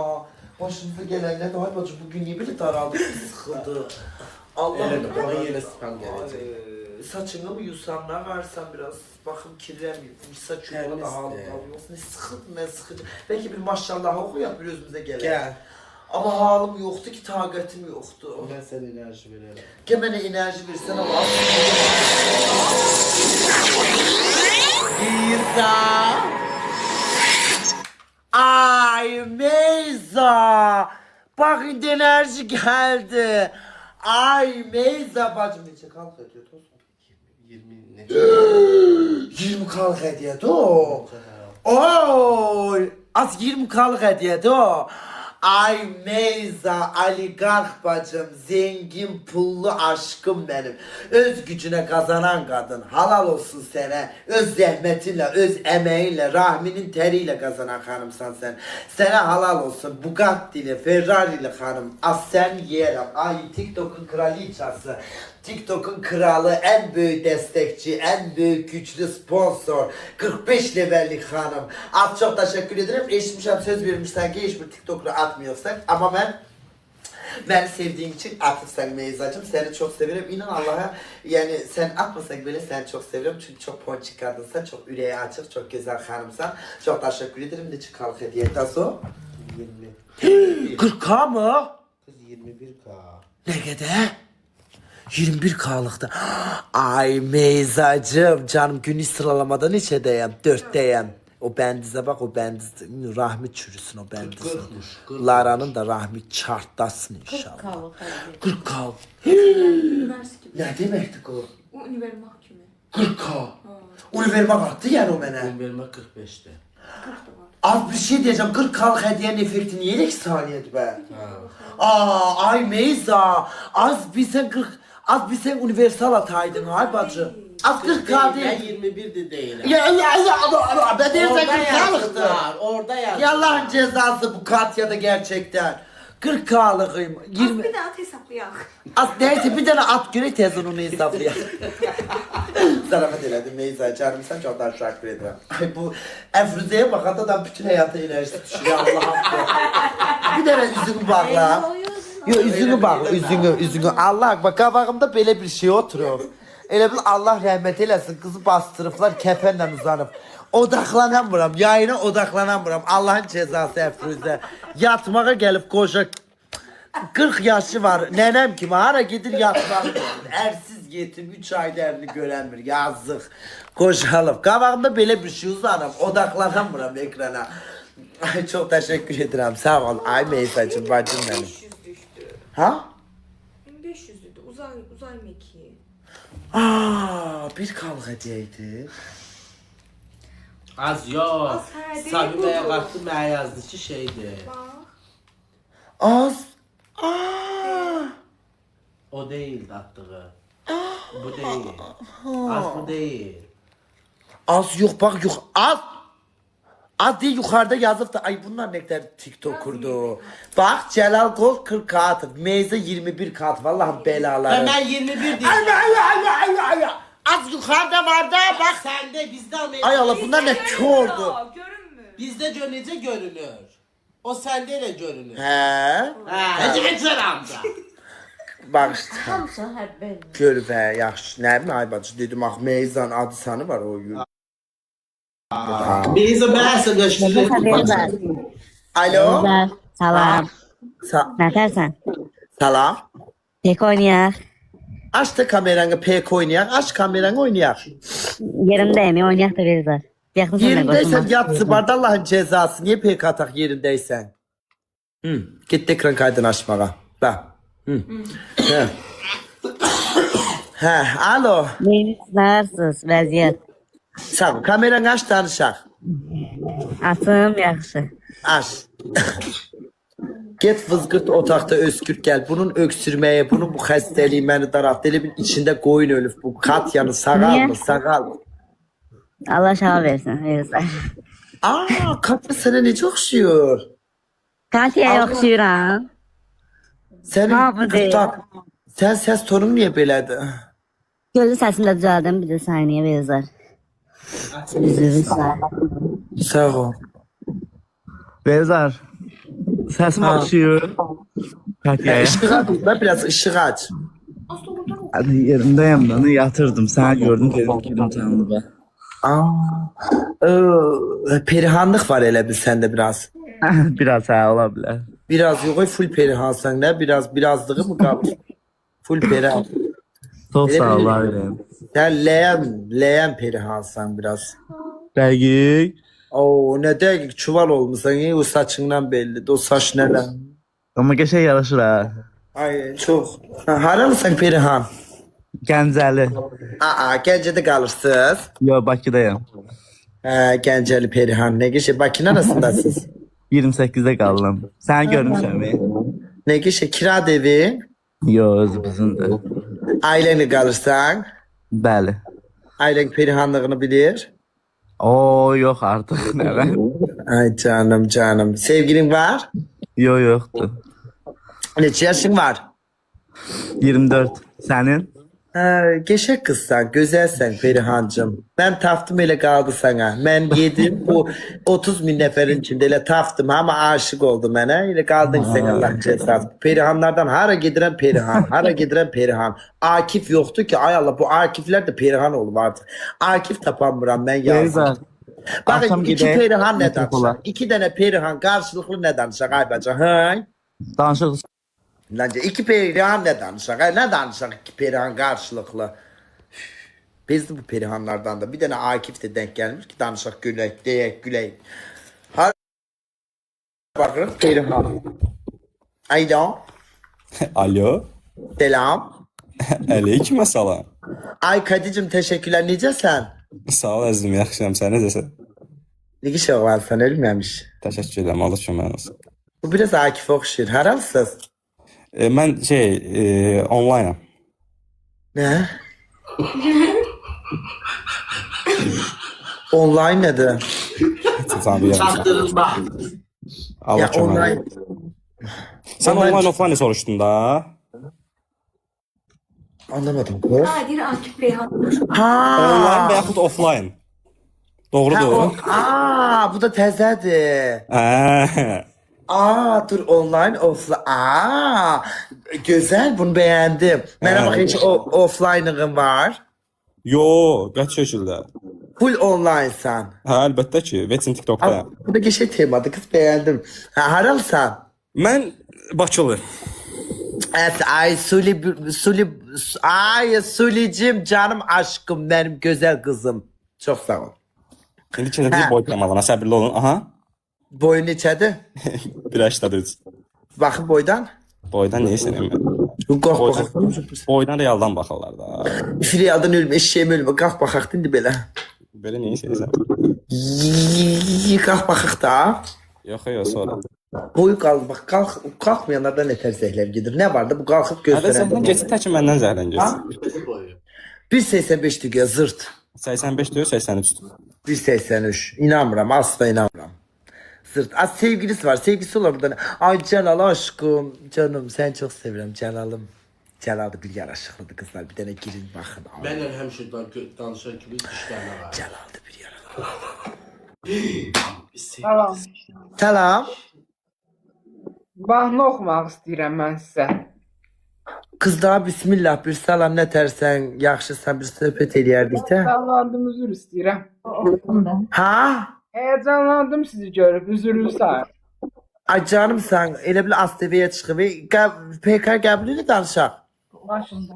Başımıza gelenler de ay bacı bugün niye böyle daraldım. Sıkıldı. Allah Evet, ona yine spam gelecek. Saçını mı yusam ne versen biraz bakım kirlenmiş saç yolu da halı kalıyorsun. Ne sıkıldım ben sıkıldım. Belki bir maşallah okuyup bir özümüze gelen. Gel. Ama halim yoktu ki takatim yoktu. Ben sana enerji veririm. Gel bana enerji versen ama Meyza. Ay Meyza. Bak indi enerji geldi. Ay Meyza bacım. Nece kalk ediyor toz mu? 20 ne? 20K'lık hediyedir o. Oy, az 20K'lık hediyedir o. Ay Meyza, oligark bacım, zengin pullu aşkım benim. Öz gücüne kazanan kadın, halal olsun sana. Öz zahmetinle, öz emeğinle, rahminin teriyle kazanan hanımsan sen. Sana halal olsun. Bugatti'li, Ferrari'li hanım. Az sen yerim. Ay TikTok'un kraliçası. TikTok'un kralı, en büyük destekçi, en büyük güçlü sponsor. 45 levellik hanım. Az çok teşekkür ederim. Eşmişem söz vermişsen ki hiçbir TikTok'la atmıyorsan. Ama beni sevdiğin için atırsan Meyzacığım. Seni çok severim. İnan Allah'a, yani sen atmasak bile seni çok severim. Çünkü çok ponçik kadınsın. Çok yüreği açık, çok güzel hanımsan. Çok teşekkür ederim. Ne çıkar hediye taso? 20. 40K mı? Kız 21K. Ne kadar? 21K'lıkta. Ay Meyzacığım, canım günlük sıralamada neçedeyim? 4'teyim. O bendize bak, o bendiz. Rahmi çürüsün o bendiz. Lara'nın da rahmi çartlasın inşallah. 40K. Ne demektik o? Univermak kimi. 40K. Univermak attı yani o mənə. Univermak 45'te. Az bir şey diyeceğim, 40K'lık hediyenin efekti niye 2 saniyedir be? Ay Meyza, az bir sen universal ataydın ay bacı. Az 40K Ben değil. 21 de değilim. Ya ben dersen Orada 40K'lıktı. yazdılar. Orada yazdılar. Ya Allah'ın cezası bu Katya'da gerçekten. 40K'lıkıyım. 20. Bir daha at hesaplayaq. Az neyse bir tane at göre tez onu hesaplayalım. Zarafet elədim Meyza canım, sen çok daha teşekkür ederim. Ay bu Efruze'ye bak da bütün hayata enerjisi düşüyor Allah'ım. Bir tane üzümü bağla. Yo üzümü bağla, üzümü. Allah bak qabağımda böyle bir şey oturuyor. Elə bil Allah rəhmət eləsin, kızı bastırıblar kəfənlə uzanıb. Odaklanamıram, yayına odaklanamıram. Allah'ın cezası Efruze. Yatmağa gelip koca 40 yaşı var. Nenem kim? Hara gidir yatmağa. Ersiz yetim 3 ayda erini gören bir yazık. Koşalım. Qabağımda böyle bir şey uzanım. Odaklanamıram ekrana. Ay çok teşekkür ederim. Sağ ol. Ay Meysacığım bacım benim. 500 düşdü. Ha? 1500'dü. Uzay mekiği. Bir kavga hediyeydi. Az yok. Az hə, deyil Sabiməyə budur. qalxdı, mənə yazdı ki şeydir. Bax. Az. O değildi attığı. Bu değil. Az bu değil. Az yok bak yok. Az değil yukarıda yazıp da ay bunlar ne kadar TikTok kurdu. Bak Celal Gol 40K atıp. Meyze 21K atıp. Allah'ın belaları. Ben 21 değilim. Ay. Az yukarıda var da bak. Sende bizde Amerika. Ay Allah bunlar ne kördü. Görünmür. Bizde nece görünür. O sende de görünür. He. Necə amca. Bak işte. Hamısı hərbi. Gör be yaxşı. Ne bileyim ay bacı dedim ah Meyzan adı sanı var o gün. Bizə mənsə qəşəngdir. Alo. Salam. Nətərsən? Salam. Tek oynayaq. Aç da kameranı pek oynayak. Aç kameranı oynayak. Yerimdəyim, oynayaq da verirlər. Yaxın Yerindeysen yatsı barda Allah'ın cezası. Niye pek atak yerindeysen? Git ekran kaydını açmağa. Bak. Alo. Neyiniz, vəziyyət? Sağ ol. Kameranı aç danışaq. Açım, yaxşı. Aç. Get vızgırt otaqda öskürt gel. Bunun öksürmeye, bunun bu xəstəliyi məni daraltdı. Elə bir içində qoyun ölüb. Bu Katyanı sağal mı? Sağal. Allah şaha versin, verirlər. Katya sana necə oxşuyur? Katya'ya oxşuyuram. Sənin tutak. Sən səs tonun niyə belədir? Gözü səsini də düzəldim, bir də saniyə verirlər. Üzürü sağ. Sağ ol. Bezar. Səsim oxşuyur. Katya'ya. Işığı aç. Ben biraz ışığı aç. Hadi yerimdəyəm də, yatırdım. Səni gördüm, dedim ki, tanıdı. Perihanlıq var elə bil səndə biraz. Biraz hə, ola bilər. Biraz yox, full perihansan nə? Birazlığı mı qalır? Full perihan. Çox sağ ol, ayrım. Sən ləyən perihansan biraz. Dəqiq. Ne dəqiq çuval olmusan, o saçından bellidir. O saç nələr? Amma qəşəng yaraşır hə. Ay, çox. Haralısan perihan? Gəncəli. Gəncədə qalırsınız. Yo, Bakıdayım. Gəncəli Perihan. Ne geçe? Bakı arasındasınız? 28-də qaldım. Səni görmüşəm. Ne geçe? Kira evi. Yo, özümüzündür. Ailenle kalırsan. Bəli. Ailen Perihanlığını bilir. Oo, yox artıq. Nə ben? Ay canım canım. Sevgilin var? Yo, yoxdur. Neçə yaşın var? 24. Sənin? Geçek kızsan, güzelsen Perihancığım. Ben taftım ile kaldı sana. Ben yedim bu 30 bin neferin içinde ile taftım ama aşık oldum bana. Ile kaldın sen Allah cezası. Perihanlardan hara gidiren Perihan, hara gidiren Perihan. Akif yoktu ki, ay Allah, bu Akifler de Perihan olur artık. Akif tapanmıram ben yazdım. Bakın iki Perihan ne danışak? İki tane Perihan karşılıklı ne danışak Aybacan? Hay? Danışıq. Bence iki Perihan ne danışak? Ne danışak iki Perihan karşılıklı? Biz de bu Perihanlardan da bir tane Akif de denk gelmiş ki danışak gülek, deyek gülek. Har bakın Perihan. Alo. Alo. Selam. Aleyküm selam. Ay Kadicim teşekkürler. Nice sen? Sağ ol əzizim, yaxşıyam. Sən necəsən? Ne kişi var sen ölmemiş. Təşəkkür edirəm, Allah kömək olsun. Bu biraz Akif'e okşuyor. Haralısınız? Mən onlaynam. Ne? Online nedir? Çaktırılma. Allah kömək olsun. Sən online offline soruşdun da. Anlamadım. Nadir Akif Beyhan. Online və yaxud offline. Doğrudur. Bu da təzədir. Dur online offline. Güzel, bunu beğendim. Merhaba, hiç offline'ın var. Yo, qəti şəkildə. Full online'san. Əlbəttə ki, Vetin TikTok'da. Bu da geçen temadı, kız beğendim. Haralsan? Mən Bakılı. Evet, Sulicim canım aşkım benim güzel kızım. Çok sağ ol. İndi keçəcək boyutlamalana, səbirli olun. Aha. Boyun neçədir? 1.83. Bakın boydan. Boydan neysən mən? Qalx baxaq. Boydan realdan baxırlar da. Realdan ölmə, eşeğim ölmə. Qalx baxaq indi belə. Belə neysən? Qalx baxaq da. Yox, sonra. Boyu qaldı, bax, qalxmayanlardan nətər zəhləm gedir. Nə var da bu qalxıb göstərən. Zəhlən geçsin, təki məndən zəhlən geçsin. 1.85 diyor zırt. 85 diyor, 83 diyor. 1.83. İnanmıram, asla inanmıram. Zırt. Az sevgilisi var, sevgilisi olur burada. Ay Celal aşkım, canım sen çok seviyorum Celal'ım. Celal da bir yaraşıqlıdır kızlar. Bir tane girin baxın. Mənlə həmişə danışan kimi dişlərinə var. Celal da bir yaraşıqlı. Salam. Salam. Mahnı oxumaq istəyirəm mən sizə. Kızlar bismillah bir salam ne tersen yaxşısan bir söhbət eləyərdik də. Heyecanlandım, üzr istəyirəm. Ha? Heyecanlandım sizi görüb, üzrlü sayın. Ay canım sen elə bil ASTV-yə çıxıb. PK qəbul ilə danışaq. Başında.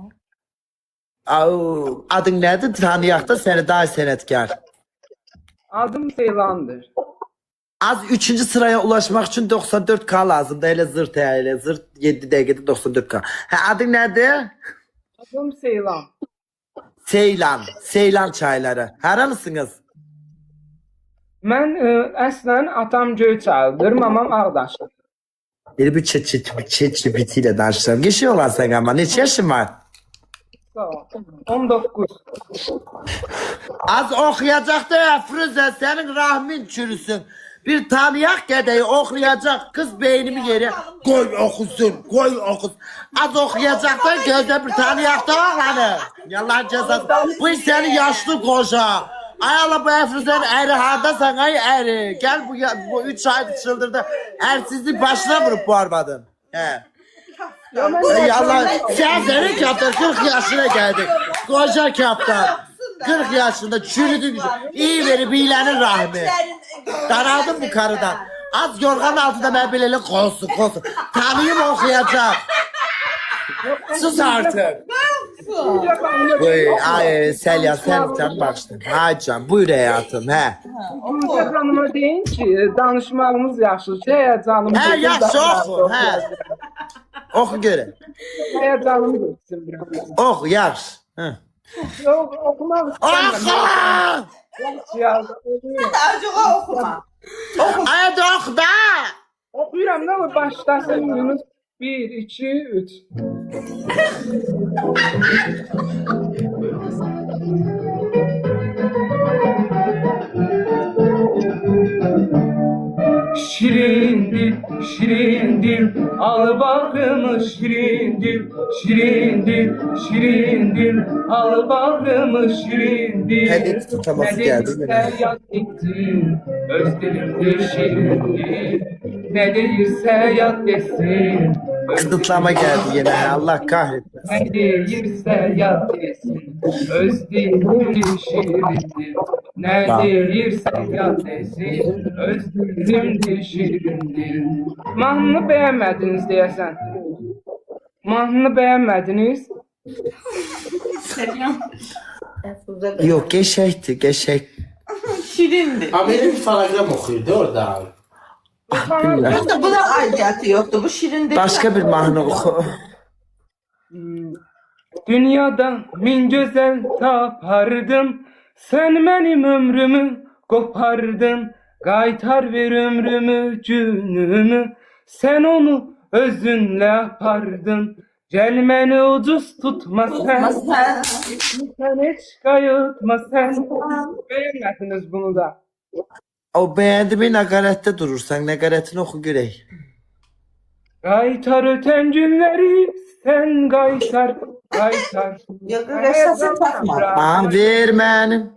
Adın nədir? Tanıyaq da səni daha sənətkar. Adım Seylandır. Az 3. sıraya ulaşmak için 94K lazımdı. Elə zırt elə zırt 7 dəqiqədə 94K. Adın nədir? Adım Seylan. Seylan. Seylan çayları. Haralısınız? Mən əslən atam Göyçaylıdır, mamam Ağdaşlı. Elə bir çet bitiyle danışacağım. Geçiyor olan sen ama. Neçə yaşın var? Sağ ol. 19. Az oxuyacaqdı Əfruzə, sənin rahmin çürüsün. Bir tanıyaq qədəyi oxuyacaq, qız beynimi yeri. Qoy oxusun, qoy oxusun. Az oxuyacaq da gözdə bir tanıyaq da oğlanı. Yalan cəzası. Bu sənin yaşlı qoca. Ay Allah, bu Əfruzənin əri hardasan ay əri. Gəl bu 3 aydır çıldırdı. Ərsizlik başına vurup bu arvadın. Ay Allah, senin kaptan 40 yaşına geldin. Koca kaptan. 40 yaşında çürüdü. İyi verip iyilenin rahmi. Daraldım bu karıdan. Az yorganın altında ben bileli kolsun. Tanıyım okuyacak. Sus artık. Ay Selya sen can başladın. Hay can buyur hayatım he. Gülşah Hanım'a deyin ki danışmağımız yaxşı. Heyecanımı He yaxşı oku he. Oku göre. Heyecanımı görsün biraz. Oku yaxşı. Hı. Yok okumak istemiyorum. Acığa okuma. Hadi oku be. Okuyuram ne olur başlasın Yunus. 1, 2, 3. Şirindir, şirindir, al bağımı şirindir, şirindir, şirindir, al bağımı şirindir. Hadi tutaması geldi yine. Yaz ettin, özlerimdir şirindir, ne değilse yad desin. Kısıtlama geldi yine. Allah kahretmesin. Ne değilse yad desin, özlerimdir şirindir, ne değilse yad desin, özlerimdir şirindir. Mahnını beğenmediniz deyəsən. Mahnını beğenmediniz. Yok geçekti geçek. Şirindi. Ama benim bir paragraf okuyordu orada. Bilmiyorum. Bu da aidiyyatı yoktu. Bu şirindi. Başka bir mahnı oku. Dünyada min güzel tapardım, sen benim ömrümü kopardın. Qaytar ver ömrümü, günümü, sen onu özünle yapardın. Gel beni ucuz tutma sen, sen hiç kayıtma sen. Beğenmediniz bunu da. O beğendiğimi nagarette durursan nagaretini oku görey. Qaytar öten günleri, sen qaytar, qaytar. Yok, resasını takma. Aman vermenim.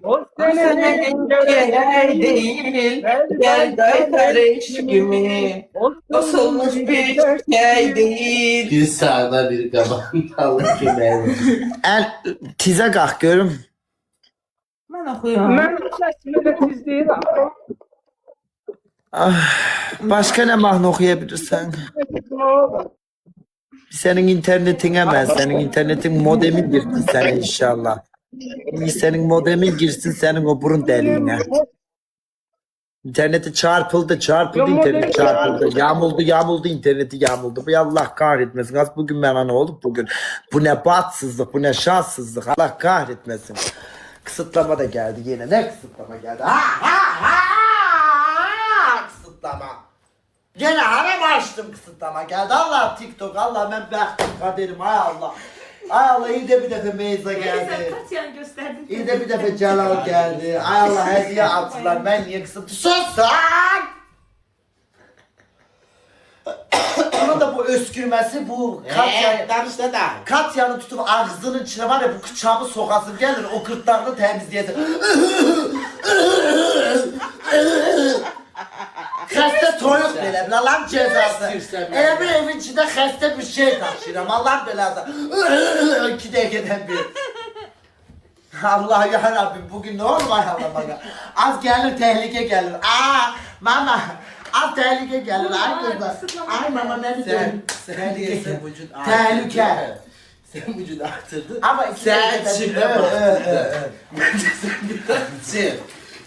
O sene Gel değil. Gel kaytar eşkimi. Basılmış bir şey değil. Bir sağda bir kabağında Allah kömeği. El tize kalk görüm. Ben okuyorum. Mən səsimi də tiz deyil ama. Ah, başka ne mahnı okuyabilirsen? Senin internetine ben. Senin internetin modemi girsin sana inşallah. Senin modemin girsin senin o burun deliğine. İnterneti çarpıldı internet çarpıldı. Yağmuldu interneti yağmuldu. Bu Allah kahretmesin. Az bugün bana ne oldu bugün? Bu ne bahtsızlık, bu ne şanssızlık. Allah kahretmesin. Kısıtlama da geldi yine. Ne kısıtlama geldi? Kısıtlama. Gene haram açtım kısıtlama geldi. Allah TikTok, Allah ben baktım kaderim. Ay Allah. Ay Allah iyi de bir defa Meyza geldi. Katyan gösterdin. İyi de bir defa Celal geldi. Ay Allah hediye attılar. Ben niye kısıtlı? Sus lan! Onun da bu öskürmesi bu Katya'yı... Danışta da. Katya'nı tutup ağzının içine var ya bu kıçağımı sokasım gelir. O gırtlağını temizleyesin. Xəstə toyuq belə, lan cezası. Elə bir evin içində xəstə bir şey taşıyıram, Allah belası. 2 dəqiqədən bir. Allah ya Rabbim, bugün ne olur ay Allah bana. Az gelir, tehlike gelir. Mama, az tehlike gelir, ay kızlar. Ay mama ne diyeyim? Sen vücut Tehlike. Sen vücut arttırdın. Ama Sen şimdi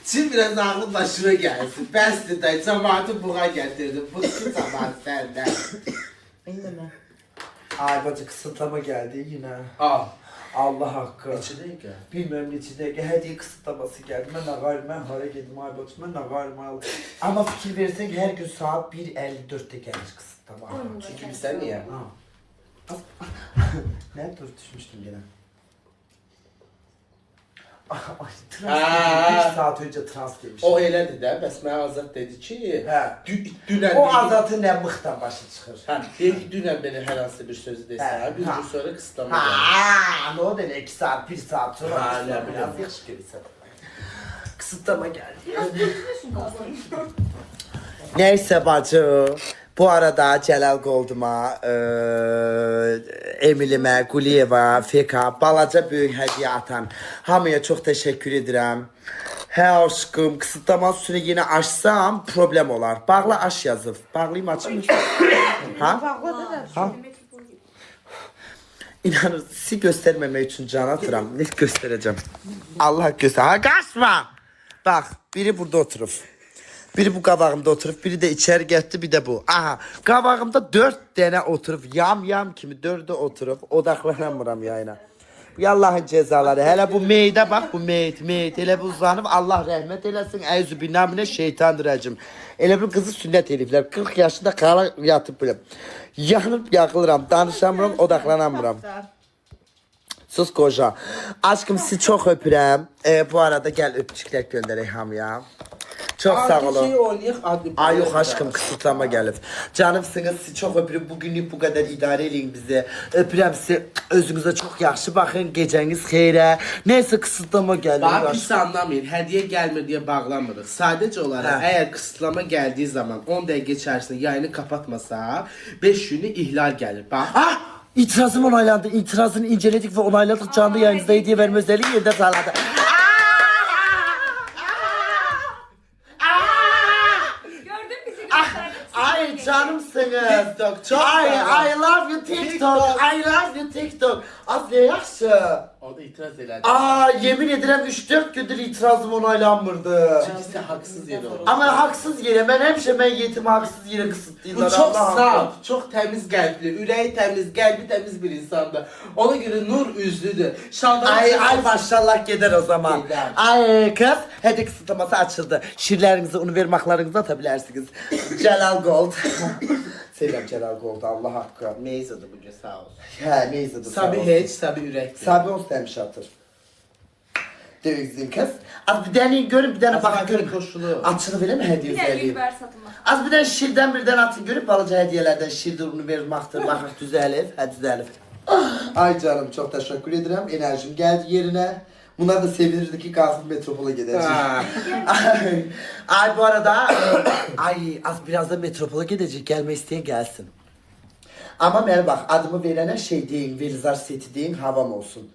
Şimdi biraz ağlı başına gelsin. Ben size de cemaati buna getirdim. Bu cemaat senden. Ay bacı kısıtlama geldi yine. Allah hakkı. İçindeyim ki. Bilmem ne içindeki hediye kısıtlaması geldi. Ben hareket ettim ay bacı. Ben ama fikir verirsek her gün saat 1.54'te gelmiş kısıtlama. Çünkü bizden niye? Ne dur düşmüştüm gene. Ay Aa. 1 saat önce trans gelmiş. O elədi də, bəs mənə Azad dedi ki, dünən O Azat'ın ne mıhtan başı çıxır. dedi ki, dünən belə hər hansı bir sözü desə, bir gün sonra qısıtlama gəlir. Ne o dedi 2 saat 1 saat sonra Ha, kısıtlama ne biraz bileyim. yakış gelirse. Kısıtlama geldi. Neyse bacı. Bu arada Celal Golduma, Emilimə, Quliyeva, Feka, balaca böyük hediye atan hamıya çok teşekkür edirəm. Hə aşkım, kısıtlama süre yine açsam problem olar. Bağla aş yazıb. Bağlayayım açayım. Ha? Ha? İnanın sizi göstermemek için can atıram. Ne göstereceğim? Allah göster. Ha kaçma. Bak biri burada oturup. Biri bu qabağımda oturub, biri də içəri getdi, bir də bu. Aha, qabağımda 4 dənə oturub, yam kimi 4'ü oturub, odaqlanamıram yayına. Bu Allah'ın cezaları. Hele bu meyde bak, bu meyd. Hele bu uzanıb, Allah rəhmət eləsin. Əyyüzü binamine şeytandır rəcim. Elə bir kızı sünnet eliflər. 40 yaşında qara yatıp biləm. Yanıb yağılıram, danışamıram, odaqlanamıram. Sus koca. Aşkım sizi çok öpürəm. Bu arada gel öpücükler gönderək hamıya. Çok sağ olun. Şey oynayaq, Ay yok aşkım, kısıtlama gelip. Canımsınız, sizi çok öpürüm. Bugünlük bu kadar idare edin bizi. Öpürəm sizi. Özünüze çok yaxşı bakın. Geceniz xeyrə. Neyse kısıtlama geldi. Bak pis anlamayın. Hediye gelmir diye bağlamırıq. Sadece olarak eğer kısıtlama geldiği zaman 10 dakika içerisinde yayını kapatmasa 5 günü ihlal gelir. Bak. Ah! İtirazım onaylandı. İtirazını inceledik ve onayladık. Canlı yayınızda hediye verme özelliği yerinde sağladı. Ay canımsınız. TikTok çok I love you TikTok. I love you TikTok. Az ne yaxşı. O da itiraz elədi. Yemin ederim 3-4 gündür itirazım onaylanmırdı. İkisi haksız yeri oldu. Ama haksız yere, ben hemşe ben yetimi haksız yere kısıtlayırlar. Bu çok Allah'ım. saf, çok temiz kalpli, yüreği temiz, kalbi temiz bir insandı. Ona göre nur yüzlüdür. Ay maşallah gider o zaman. Gider. Ay kız, hadi kısıtlaması açıldı. Şiirlerinizi, univermaklarınızı atabilirsiniz. Celal Gold. Seviyorum Celal Gold'u, Allah hakkı. Meyzadı bugün sağ ol. He neyse. Sabi hiç, sabi yürekli. Sabi olsun demiş atır. Dövüzün kız. Az bir deneyin görün, bir tane bakın görün. Koşulu. Açını verir mi hediye özelliği? Az bir tane şiirden birden atın görüp alacağı hediyelerden şiir durumunu vermektir. Bakın düzelir, hadi düzelir. Ay canım çok teşekkür ederim. Enerjim geldi yerine. Bunlar da sevinirdi ki kalsın Metropol'a gidecek. Ay bu arada ay az biraz da Metropol'a gidecek. Gelme isteyen gelsin. Ama ben bak adımı verene şey deyin, Velizar seti deyin, havam olsun.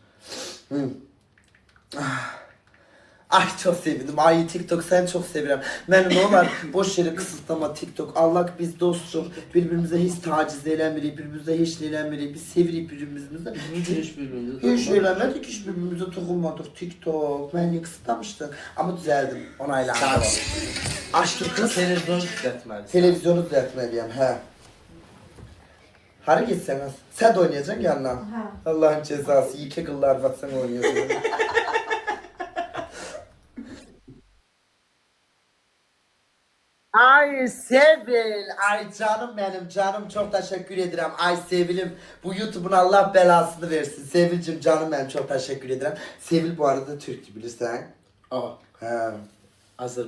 Ay çok sevindim. Ay TikTok sen çok seviyorum. Ben ne olur boş yere kısıtlama TikTok. Allah biz dostçuk. Birbirimize hiç taciz eylemirik, birbirimize hiç eylemirik. Biz sevirik birbirimizi. Hiç birbirimizi. Hiç eğlenmedik, hiç birbirimize dokunmadık. TikTok, beni kısıtlamıştın. Ama düzeldim, onaylandı. Açtım kız. Televizyonu düzeltmelisin. Televizyonu düzeltmeliyim, he. Hadi gitsene. Sen de oynayacaksın yanına. Allah'ın cezası, iyi ki kıllar var sen oynuyorsun. Ay Sevil, ay canım benim, canım çok teşekkür ederim. Ay Sevil'im, bu YouTube'un Allah belasını versin. Sevil'cim canım benim çok teşekkür ederim. Sevil bu arada Türk'tü bilirsen. He.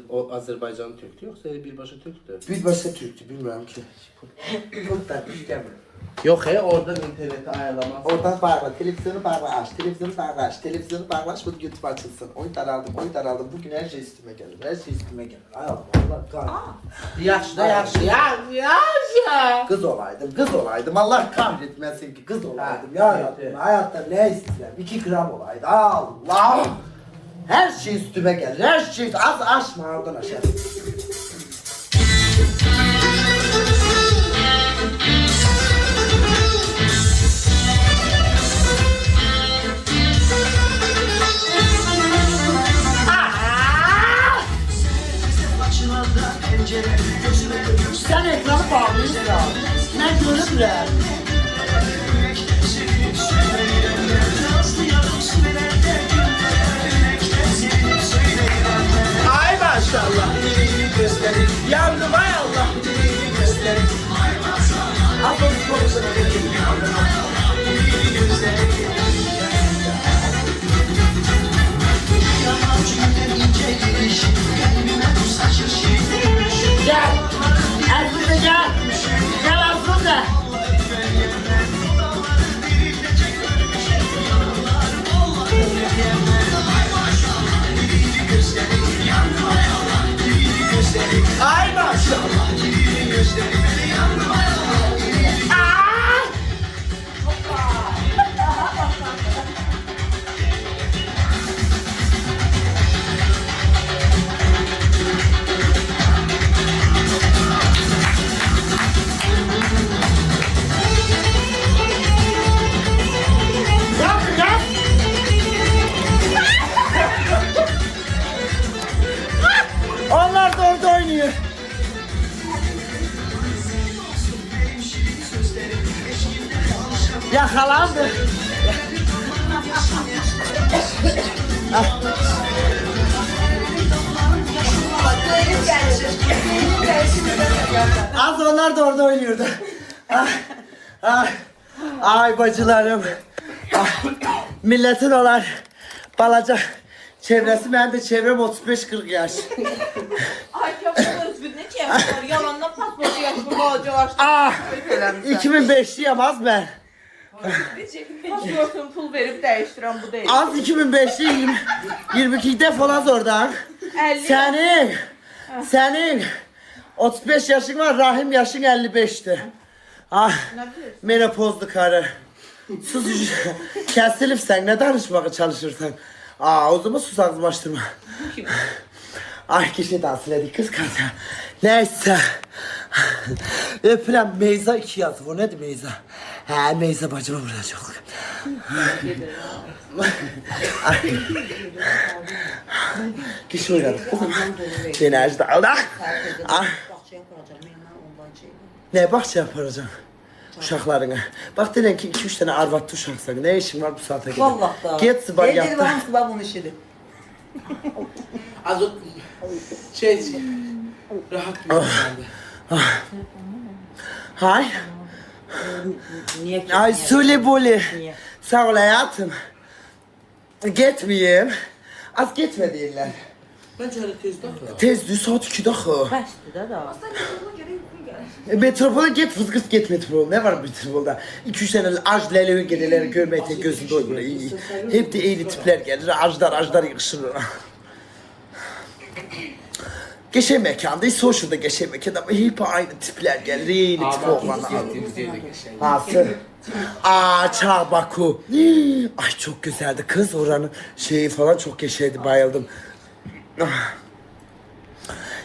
O Azerbaycan Türk'tü yoksa birbaşa Türk'tü? Birbaşa Türk'tü, bilmiyorum ki. Buradan istemiyorum. Yok oradan interneti ayarlamaz. Oradan bağla, televizyonu bağla aç, televizyonu bağla aç, televizyonu bağla aç, bu YouTube açılsın. Oyun aldım, bugün her şey üstüme gelir, her şey üstüme gelir. Ay Allah kahretsin. Yaşlı. Kız olaydım, Allah kahretmesin ki kız olaydım. Ya Rabbim, hayatta ne isteyeceğim, 2 gram olaydı, Allah. Her şey üstüme gelir, her şey, az açma oradan aşağı. Sen ekranı bağlıyorsun ya. Ne görürler? Ay maşallah. Yandım ay Allah. Aferin konuşalım. Gel. Erzurum gel. Gel Erzurum. Ay maşallah. Yakalandı. Az onlar da orada oynuyordu. Ah, ah, ay bacılarım. Ah, milletin olar. Balaca çevresi, benim de çevrem 35-40 yaş. Ay yapıyoruz bir ne yapıyorlar? Yalandan pasportu yaşlı balaca var. Ah, 2005'liyim az ben. Pasportun pul verip değiştiren bu değil. Az 2005'li 22 defolaz oradan. 50. Senin 35 yaşın var, rahim yaşın 55'ti. Ah, menopozlu karı. Sus, kesilip sen ne danışmaya çalışırsan. Aa, o zaman sus, ağzımı açtırma. Ay, kişi dansledik kız kız. Neyse. Öpülem Meyza 2 yazdı. O nedir Meyza? He, Meyza bacımı burada çok. Kişi oynadık kızım. Enerji dağıldı. Ne bahçe yapacağım? Uşaklarına. Bak denen ki 2-3 tane arvatlı uşaksan. Ne işin var bu saate kadar? Vallahi da. Git sıbar yaptı. Ben bunu işledim. Az o rahat mı sende? Hay. Niye Ay söyle böyle. Sağ ol hayatım. Gitmeyeyim. Az gitme değiller. Bence öyle tez daha. Tez saat 2'de ha. Bəsdir də. Metropola git, fızgırt git metropol. Ne var metropolda? 2-3 tane aj leleği geceleri görmekte gözünde doymuyor. Hep de eğri tipler gelir. Ajlar yığışır ona. Geçen mekanda, social'da geçen mekanda ama hep aynı tipler gelir. Eğri tip olmalı. Nasıl? Aa, Çağbaku. Ay çok güzeldi kız, oranın şeyi falan çok geçeydi, bayıldım.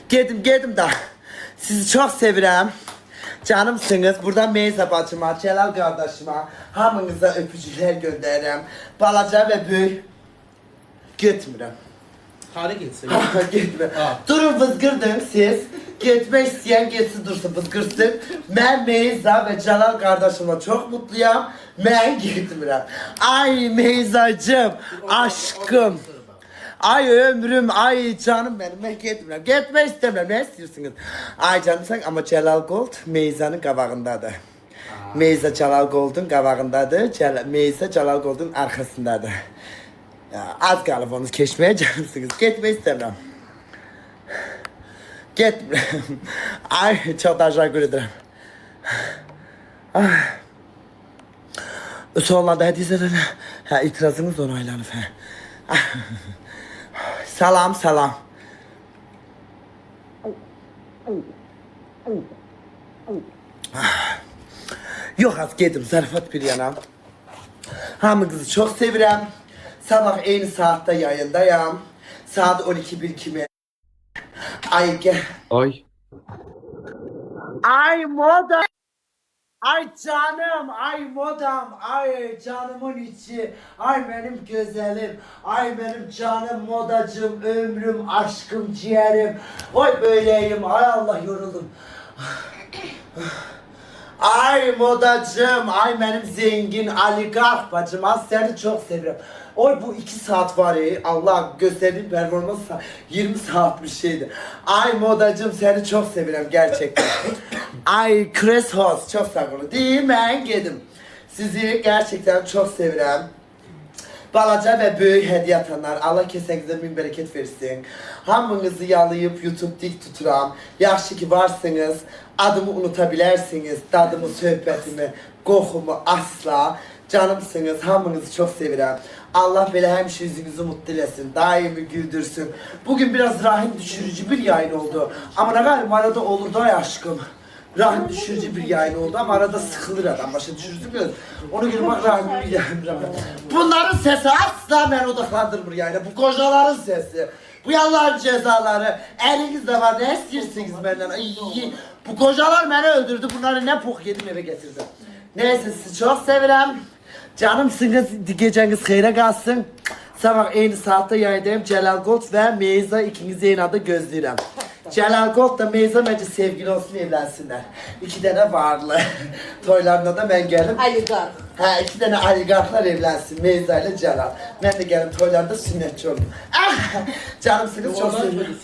Geldim da. Sizi çok sevirəm. Canımsınız. Buradan Meyza bacıma, Celal kardeşime, hamınıza öpücükler gönderirəm. Balaca ve büyük. Gitmirəm. Hara gitsin? Gitmirəm. Durun vızgırdın siz. Gitmek isteyen gitsin dursun vızgırsın. Ben Meyza ve Celal kardeşimle çok mutluyum. Ben gitmirəm. Ay Meyzacığım, aşkım. Ay ömrüm, ay canım benim, ben gitmirəm. Gitmek istemiyorum, ne istiyorsunuz? Ay canım sen ama Celal Gold Meyza'nın qabağındadır. Meyza Celal Gold'un qabağındadır. Meyza Celal Gold'un arkasındadır. Ya, az qalıb onu keçməyə canımsınız. Gitmek istemiyorum. Gitmirəm. Ay çok teşekkür ederim. Sonlarda hədiyələrə itirazınız onaylanıb. Salam. Yok az gedim, zarafat bir yana. Hamınızı çok sevirəm. Sabah aynı saatte yayındayım. Saat 12:01 kimi. Ay gel. Ay moda. Ay canım, ay modam, ay canımın içi, ay benim güzelim, ay benim canım modacım, ömrüm, aşkım, ciğerim. Oy böyleyim, ay Allah yoruldum. Ay modacım, ay benim zengin oligark bacım, az seni çok seviyorum. Oy bu 2 saat var ya, Allah gösterdiğim performans 20 saat bir şeydi. Ay modacım seni çok seviyorum gerçekten. Ay Chris Hoss çok sağ olun. Değil ben gedim. Sizi gerçekten çok seviyorum. Balaca ve büyük hediye atanlar, Allah kesenize bin bereket versin. Hamınızı yalayıp YouTube dik tuturam. Yaxşı ki varsınız. Adımı unutabilirsiniz. Dadımı, söhbətimi, qoxumu asla. Canımsınız, hamınızı çok sevirəm. Allah belə həmişə yüzünüzü mutlu eləsin, daimi güldürsün. Bugün biraz rahim düşürücü bir yayın oldu. Ama ne galiba arada olur da aşkım. Rahim düşürücü bir yayın oldu ama arada sıkılır adam, başa düşürürsünüz. Onu göre bak rahim bir yayın. Bunların sesi asla beni odaklandırmır yayına. Bu kocaların sesi. Bu yalların cezaları. Elinizde var, ne istiyorsunuz benden? Ay, bu kocalar beni öldürdü. Bunları ne pok yedim eve getirdim. Neyse sizi çok sevirəm. Canımsınız, geceniz xeyrə qalsın. Sabah aynı saatte yayındayım. Celal Gold ve Meyza ikinizi aynı anda gözləyirəm. Celal Gold da Meyza bence sevgili olsun evlensinler. 2 tane varlı. Toylarına da ben geldim. Oligark. Ha 2 tane oligarklar evlensin Meyza ile Celal. Ben de geldim toylarda sünnetçi oldum. Ah, canım seni çok seviyorum.